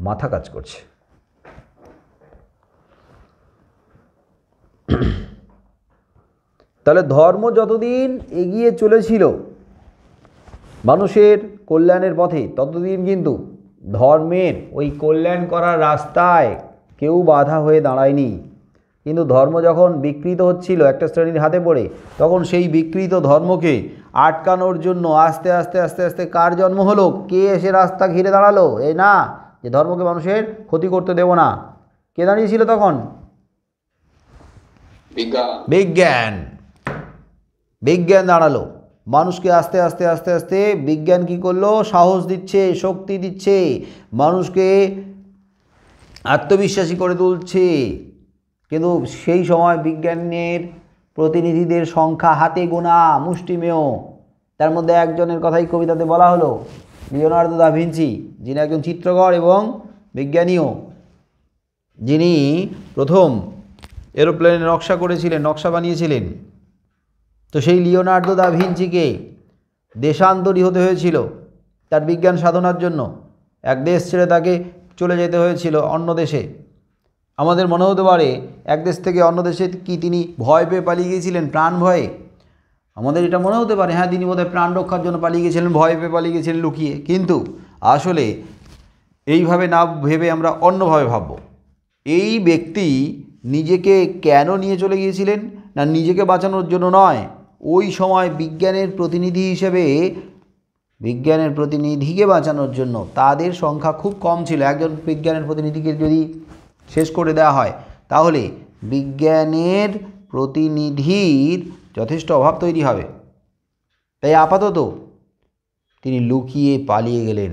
মাথা কাজ করছে। তাহলে ধর্ম যতদিন এগিয়ে চলেছিল মানুষের কল্যাণের পথে, ততদিন কিন্তু ধর্মের ওই কল্যাণ করার রাস্তায় কেউ বাধা হয়ে দাঁড়ায়নি। কিন্তু ধর্ম যখন বিকৃত হচ্ছিল একটা শ্রেণীর হাতে পড়ে, তখন সেই বিকৃত ধর্মকে আটকানোর জন্য আস্তে আস্তে আস্তে আস্তে কার জন্ম হলো? কে এসে রাস্তা ঘিরে দাঁড়ালো? এই না যে ধর্মকে মানুষের ক্ষতি করতে দেব না। কে দাঁড়িয়েছিল তখন? বিজ্ঞান। বিজ্ঞান দাঁড়ালো। মানুষকে আস্তে আস্তে আস্তে আস্তে বিজ্ঞান কী করলো? সাহস দিচ্ছে, শক্তি দিচ্ছে, মানুষকে আত্মবিশ্বাসী করে তুলছে। কিন্তু সেই সময় বিজ্ঞানের প্রতিনিধিদের সংখ্যা হাতে গোনা, মুষ্টিমেয়। তার মধ্যে একজনের কথাই কবিতাতে বলা হলো, লিওনার্দো দা ভিঞ্চি, যিনি একজন চিত্রকর এবং বিজ্ঞানীও, যিনি প্রথম এরোপ্লেনের নকশা করেছিলেন, নকশা বানিয়েছিলেন। তো সেই লিওনার্দো দা ভিঞ্চিকে দেশান্তরী হতে হয়েছিল তার বিজ্ঞান সাধনার জন্য। এক দেশ ছেড়ে তাকে চলে যেতে হয়েছিল অন্য দেশে। আমাদের মনে হতে পারে এক দেশ থেকে অন্য দেশে কি তিনি ভয় পেয়ে পালিয়ে গিয়েছিলেন, প্রাণ ভয়ে? আমাদের এটা মনে হতে পারে, হ্যাঁ তিনি বোধহয় প্রাণ রক্ষার জন্য পালিয়ে গিয়েছিলেন, ভয় পেয়ে পালিয়ে গিয়েছিলেন লুকিয়ে। কিন্তু আসলে এইভাবে না ভেবে আমরা অন্যভাবে ভাবব। এই ব্যক্তি নিজেকে কেন নিয়ে চলে গিয়েছিলেন? না, নিজেকে বাঁচানোর জন্য নয়, ওই সময় বিজ্ঞানের প্রতিনিধি হিসেবে, বিজ্ঞানের প্রতিনিধিকে বাঁচানোর জন্য। তাদের সংখ্যা খুব কম ছিল। একজন বিজ্ঞানের প্রতিনিধিকে যদি শেষ করে দেওয়া হয়, তাহলে বিজ্ঞানের প্রতিনিধির যথেষ্ট অভাব তৈরি হবে। তাই আপাতত তিনি লুকিয়ে পালিয়ে গেলেন,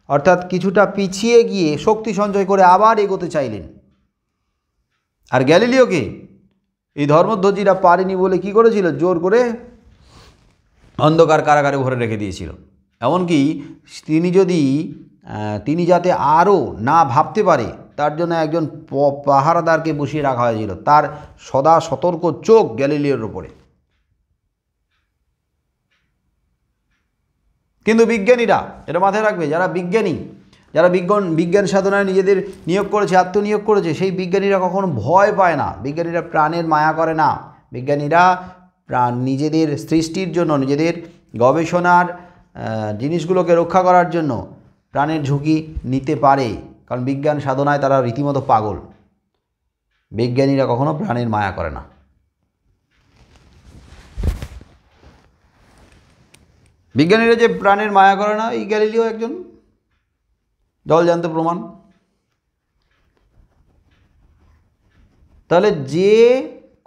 অর্থাৎ কিছুটা পিছিয়ে গিয়ে শক্তি সঞ্চয় করে আবার এগোতে চাইলেন। আর গ্যালিলিওকে এই ধর্মধ্বজীরা পারেনি বলে কি করেছিল? জোর করে অন্ধকার কারাগারে ভরে রেখে দিয়েছিল। এমনকি তিনি যাতে আরও না ভাবতে পারে, তার জন্য একজন পাহারাদারকে বসিয়ে রাখা হয়েছিল, তার সদা সতর্ক চোখ গ্যালিলিওর উপরে। কিন্তু বিজ্ঞানীরা, এটা মাথায় রাখবে, যারা বিজ্ঞানী, যারা বিজ্ঞান সাধনায় নিজেদের নিয়োগ করেছে, আত্মনিয়োগ করেছে, সেই বিজ্ঞানীরা কখনো ভয় পায় না। বিজ্ঞানীরা প্রাণের মায়া করে না। বিজ্ঞানীরা নিজেদের সৃষ্টির জন্য, নিজেদের গবেষণার জিনিসগুলোকে রক্ষা করার জন্য প্রাণের ঝুঁকি নিতে পারে, কারণ বিজ্ঞান সাধনায় তারা রীতিমতো পাগল। বিজ্ঞানীরা কখনো প্রাণের মায়া করে না। বিজ্ঞানীরা যে প্রাণের মায়া করে না, এই গ্যালিলিও একজন জলজান্ত প্রমাণ। তাহলে যে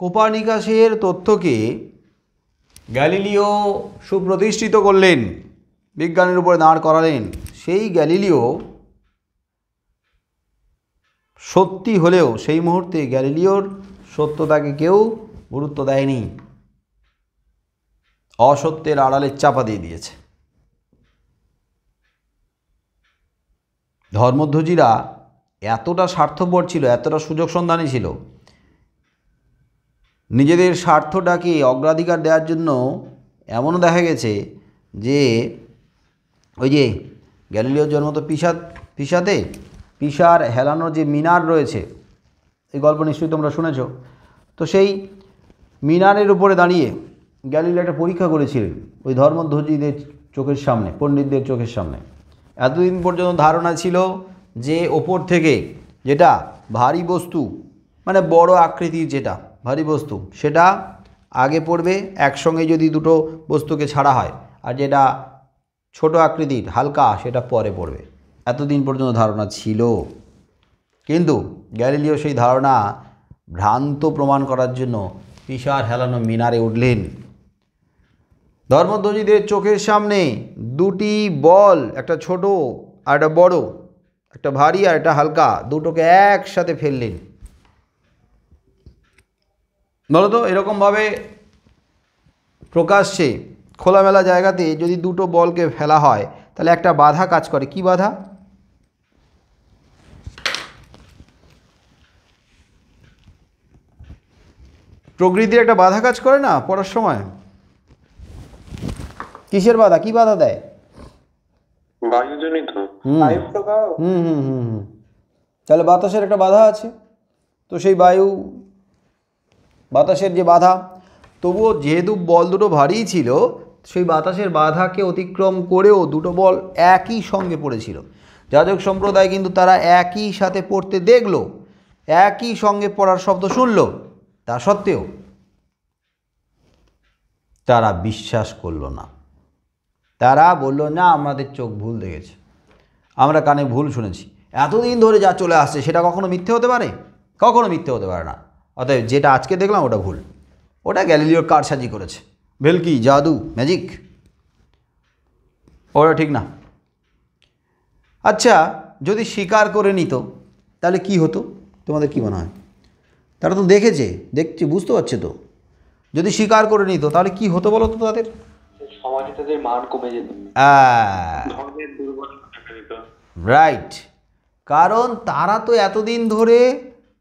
কোপার্নিকাসের তথ্যকে গ্যালিলিও সুপ্রতিষ্ঠিত করলেন, বিজ্ঞানের উপরে দাঁড় করালেন, সেই গ্যালিলিও সত্যি হলেও সেই মুহূর্তে গ্যালিলিওর সত্যতাকে কেউ গুরুত্ব দেয়নি, অসত্যের আড়ালে চাপা দিয়ে দিয়েছে। ধর্মধ্বজীরা এতটা স্বার্থপর ছিল, এতটা সুযোগ সন্ধানী ছিল, নিজেদের স্বার্থটাকে অগ্রাধিকার দেওয়ার জন্য এমনও দেখা গেছে যে ওই যে গ্যালিলিওর জন্ম তো পিসাতে, পিসার হেলানোর যে মিনার রয়েছে, এই গল্প নিশ্চয়ই তোমরা শুনেছ। তো সেই মিনারের উপরে দাঁড়িয়ে গ্যালিলিও একটা পরীক্ষা করেছিলেন ওই ধর্মধ্বজীদের চোখের সামনে, পণ্ডিতদের চোখের সামনে। এতদিন পর্যন্ত ধারণা ছিল যে ওপর থেকে যেটা ভারী বস্তু, মানে বড় আকৃতির যেটা ভারী বস্তু, সেটা আগে পড়বে একসঙ্গে যদি দুটো বস্তুকে ছাড়া হয়, আর যেটা ছোট আকৃতির হালকা সেটা পরে পড়বে। এতদিন পর্যন্ত ধারণা ছিল। কিন্তু গ্যালিলিও সেই ধারণা ভ্রান্ত প্রমাণ করার জন্য পিসার হেলানো মিনারে উঠলেন। ধর্মধ্বজীদের চোখের সামনে দুটি বল, একটা ছোট আর একটা বড়, একটা ভারী আর একটা হালকা, দুটোকে একসাথে ফেললেন। বলো তো এরকমভাবে প্রকাশ্যে খোলামেলা জায়গাতে যদি দুটো বলকে ফেলা হয় তাহলে একটা বাধা কাজ করে। কি বাধা? প্রকৃতির একটা বাধা কাজ করে না পড়ার সময়? কিসের বাধা? কি বাধা দেয়?
বায়ুজনিত।
বায়ু প্রবাহ।
তাহলে বাতাসের একটা বাধা আছে, তো সেই বাতাসের যে বাধা, তবুও যেহেতু বল দুটো ভারী ছিল সেই বাতাসের বাধাকে অতিক্রম করেও দুটো বল একই সঙ্গে পড়েছিল। যাজক সম্প্রদায় কিন্তু তারা একই সাথে পড়তে দেখলো, একই সঙ্গে পড়ার শব্দ শুনল, তা সত্ত্বেও তারা বিশ্বাস করলো না। তারা বলল, না আমাদের চোখ ভুল দেখেছে, আমরা কানে ভুল শুনেছি। এতদিন ধরে যা চলে আসছে সেটা কখনো মিথ্যে হতে পারে? কখনো মিথ্যে হতে পারে না। অতএব যেটা আজকে দেখলাম ওটা ভুল, ওটা গ্যালিলিওর কারসাজি করেছে, ভেলকি, জাদু, ম্যাজিক, ওটা ঠিক না। আচ্ছা, যদি স্বীকার করে নিত তাহলে কি হতো তোমাদের কি মনে হয়? তারা তো দেখেছে, দেখছে, বুঝতে পারছে তো। যদি স্বীকার করে নিত তাহলে কি হতো বলো তো তাদের?
সমাজে তাদের মান কমে যেত, ধর্মের দুর্বলতা দেখা দিত।
রাইট, কারণ তারা তো এতদিন ধরে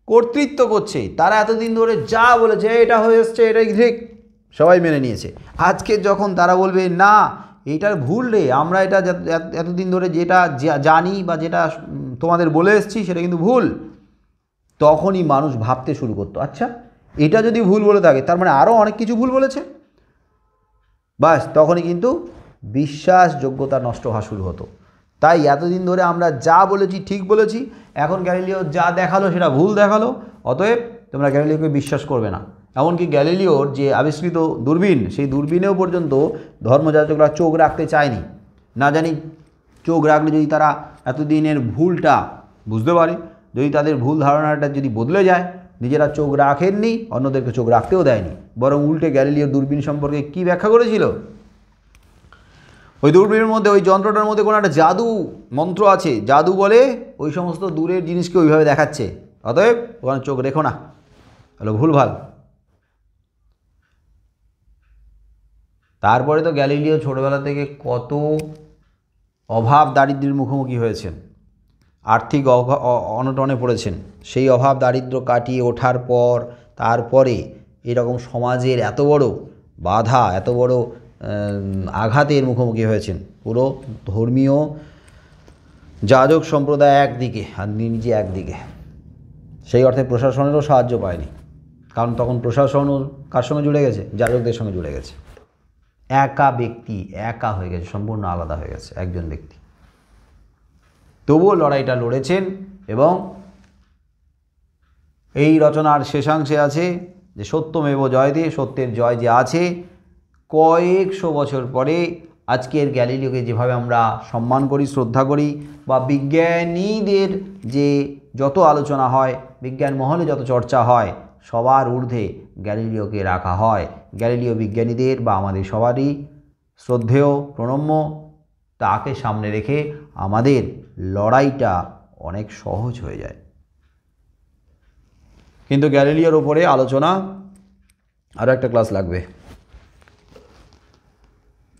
কর্তৃত্ব করছে, তারা এতদিন ধরে যা বলেছে এটা হয়ে এসছে, এটাই ঠিক, সবাই মেনে নিয়েছে। আজকে যখন তারা বলবে না এইটার ভুল রে, আমরা এটা এতদিন ধরে যেটা জানি বা যেটা তোমাদের বলে এসেছি সেটা কিন্তু ভুল, তখনই মানুষ ভাবতে শুরু করতো, আচ্ছা এটা যদি ভুল বলে থাকে তার মানে আরও অনেক কিছু ভুল বলেছে। বাস তখনই কিন্তু বিশ্বাসযোগ্যতা নষ্ট হওয়া শুরু হতো। তাই এতদিন ধরে আমরা যা বলেছি ঠিক বলেছি, এখন গ্যালিলিও যা দেখালো সেটা ভুল দেখালো, অতএব তোমরা গ্যালিলিওকে বিশ্বাস করবে না। এমনকি গ্যালিলিওর যে আবিষ্কৃত দূরবীন, সেই দূরবীনেও পর্যন্ত ধর্মযাজকরা চোখ রাখতে চায়নি। না জানি চোখ রাখলে যদি তারা এতদিনের ভুলটা বুঝতে পারে, যদি তাদের ভুল ধারণাটা যদি বদলে যায়, নিজেরা চোখ রাখেননি, অন্যদেরকে চোখ রাখতেও দেয়নি, বরং উল্টে গ্যালিলিওর দূরবীন সম্পর্কে কী ব্যাখ্যা করেছিল? ওই দূরবীনের মধ্যে, ওই যন্ত্রটার মধ্যে কোনো একটা জাদু মন্ত্র আছে, জাদু বলে ওই সমস্ত দূরের জিনিসকে ওইভাবে দেখাচ্ছে, অতএব ওখানে চোখ রেখো না, হলো ভুলভাল। তারপরে তো গ্যালিলিও ছোটোবেলা থেকে কত অভাব দারিদ্র্যের মুখোমুখি হয়েছেন, আর্থিক অনটনে পড়েছেন। সেই অভাব দারিদ্র্য কাটিয়ে ওঠার পর তারপরে এরকম সমাজের এত বড় বাধা, এত বড় আঘাতের মুখোমুখি হয়েছেন। পুরো ধর্মীয় যাজক সম্প্রদায় একদিকে আর নিজে একদিকে, সেই অর্থে প্রশাসনেরও সাহায্য পায়নি, কারণ তখন প্রশাসনও কার সঙ্গে জুড়ে গেছে? যাজকদের সঙ্গে জুড়ে গেছে। একা ব্যক্তি, একা হয়ে গেছে, সম্পূর্ণ আলাদা হয়ে গেছে একজন ব্যক্তি। তবুও লড়াইটা লড়েছেন, এবং এই রচনার শেষাংশে আছে যে সত্যমেব জয়তে, সত্যের জয় যে আছে। কয়েকশো বছর পরে আজকের গ্যালিলিওকে যেভাবে আমরা সম্মান করি, শ্রদ্ধা করি, বা বিজ্ঞানীদের যে যত আলোচনা হয়, বিজ্ঞান মহলে যত চর্চা হয়, সবার ঊর্ধ্বে গ্যালিলিওকে রাখা হয়। গ্যালিলিও বিজ্ঞানীদের বা আমাদের সবারই শ্রদ্ধেয়, প্রণম্য। তাকে সামনে রেখে আমাদের লড়াইটা অনেক সহজ হয়ে যায়। কিন্তু গ্যালিলিওর ওপরে আলোচনা আরও একটা ক্লাস লাগবে।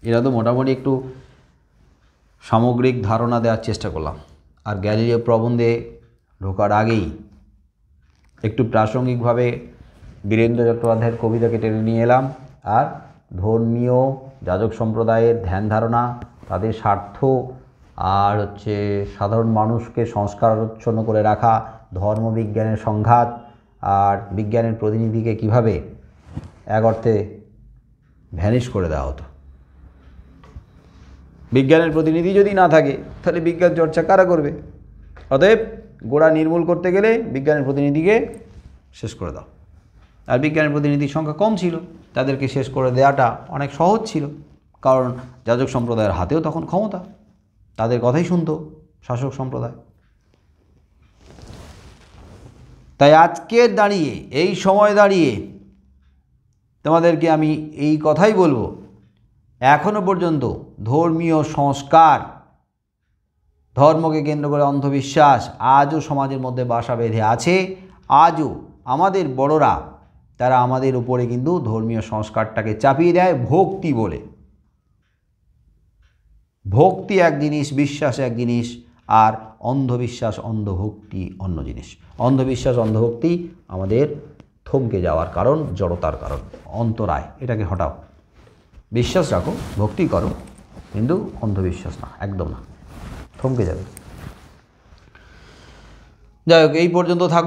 এরা তো মোটামুটি একটু সামগ্রিক ধারণা দেওয়ার চেষ্টা করলাম, আর গ্যালিলিও প্রবন্ধে ঢোকার আগেই একটু প্রাসঙ্গিকভাবে বীরেন্দ্র চট্টোপাধ্যায়ের কবিতাকে টেনে নিয়ে এলাম, আর ধর্মীয় যাজক সম্প্রদায়ের ধ্যান ধারণা, তাদের স্বার্থ, আর হচ্ছে সাধারণ মানুষকে সংস্কারাচ্ছন্ন করে রাখা, ধর্মবিজ্ঞানের সংঘাত, আর বিজ্ঞানের প্রতিনিধিকে কিভাবে এক অর্থে ভ্যানিশ করে দেওয়া হতো। বিজ্ঞানের প্রতিনিধি যদি না থাকে তাহলে বিজ্ঞান চর্চা কারা করবে? অতএব গোড়া নির্মূল করতে গেলে বিজ্ঞানের প্রতিনিধিকে শেষ করে দাও। আর বিজ্ঞানের প্রতিনিধির সংখ্যা কম ছিল, তাদেরকে শেষ করে দেওয়াটা অনেক সহজ ছিল, কারণ যাজক সম্প্রদায়ের হাতেও তখন ক্ষমতা, তাদের কথাই শুনতো শাসক সম্প্রদায়। তাই আজকের দাঁড়িয়ে, এই সময় দাঁড়িয়ে তোমাদেরকে আমি এই কথাই বলবো, এখনো পর্যন্ত ধর্মীয় সংস্কার, ধর্মকে কেন্দ্র করে অন্ধবিশ্বাস আজও সমাজের মধ্যে বাসা বেঁধে আছে। আজও আমাদের বড়রা তারা আমাদের উপরে কিন্তু ধর্মীয় সংস্কারটাকে চাপিয়ে দেয় ভক্তি বলে। ভক্তি এক জিনিস, বিশ্বাস এক জিনিস, আর অন্ধবিশ্বাস অন্ধভক্তি অন্য জিনিস। অন্ধবিশ্বাস অন্ধভক্তি আমাদের থমকে যাওয়ার কারণ, জড়তার কারণ, অন্তরায়। এটাকে হটাও, বিশ্বাস রাখো, ভক্তি করো, কিন্তু অন্ধবিশ্বাস না, একদম না, থমকে যাবে। যাই হোক, এই পর্যন্ত থাক।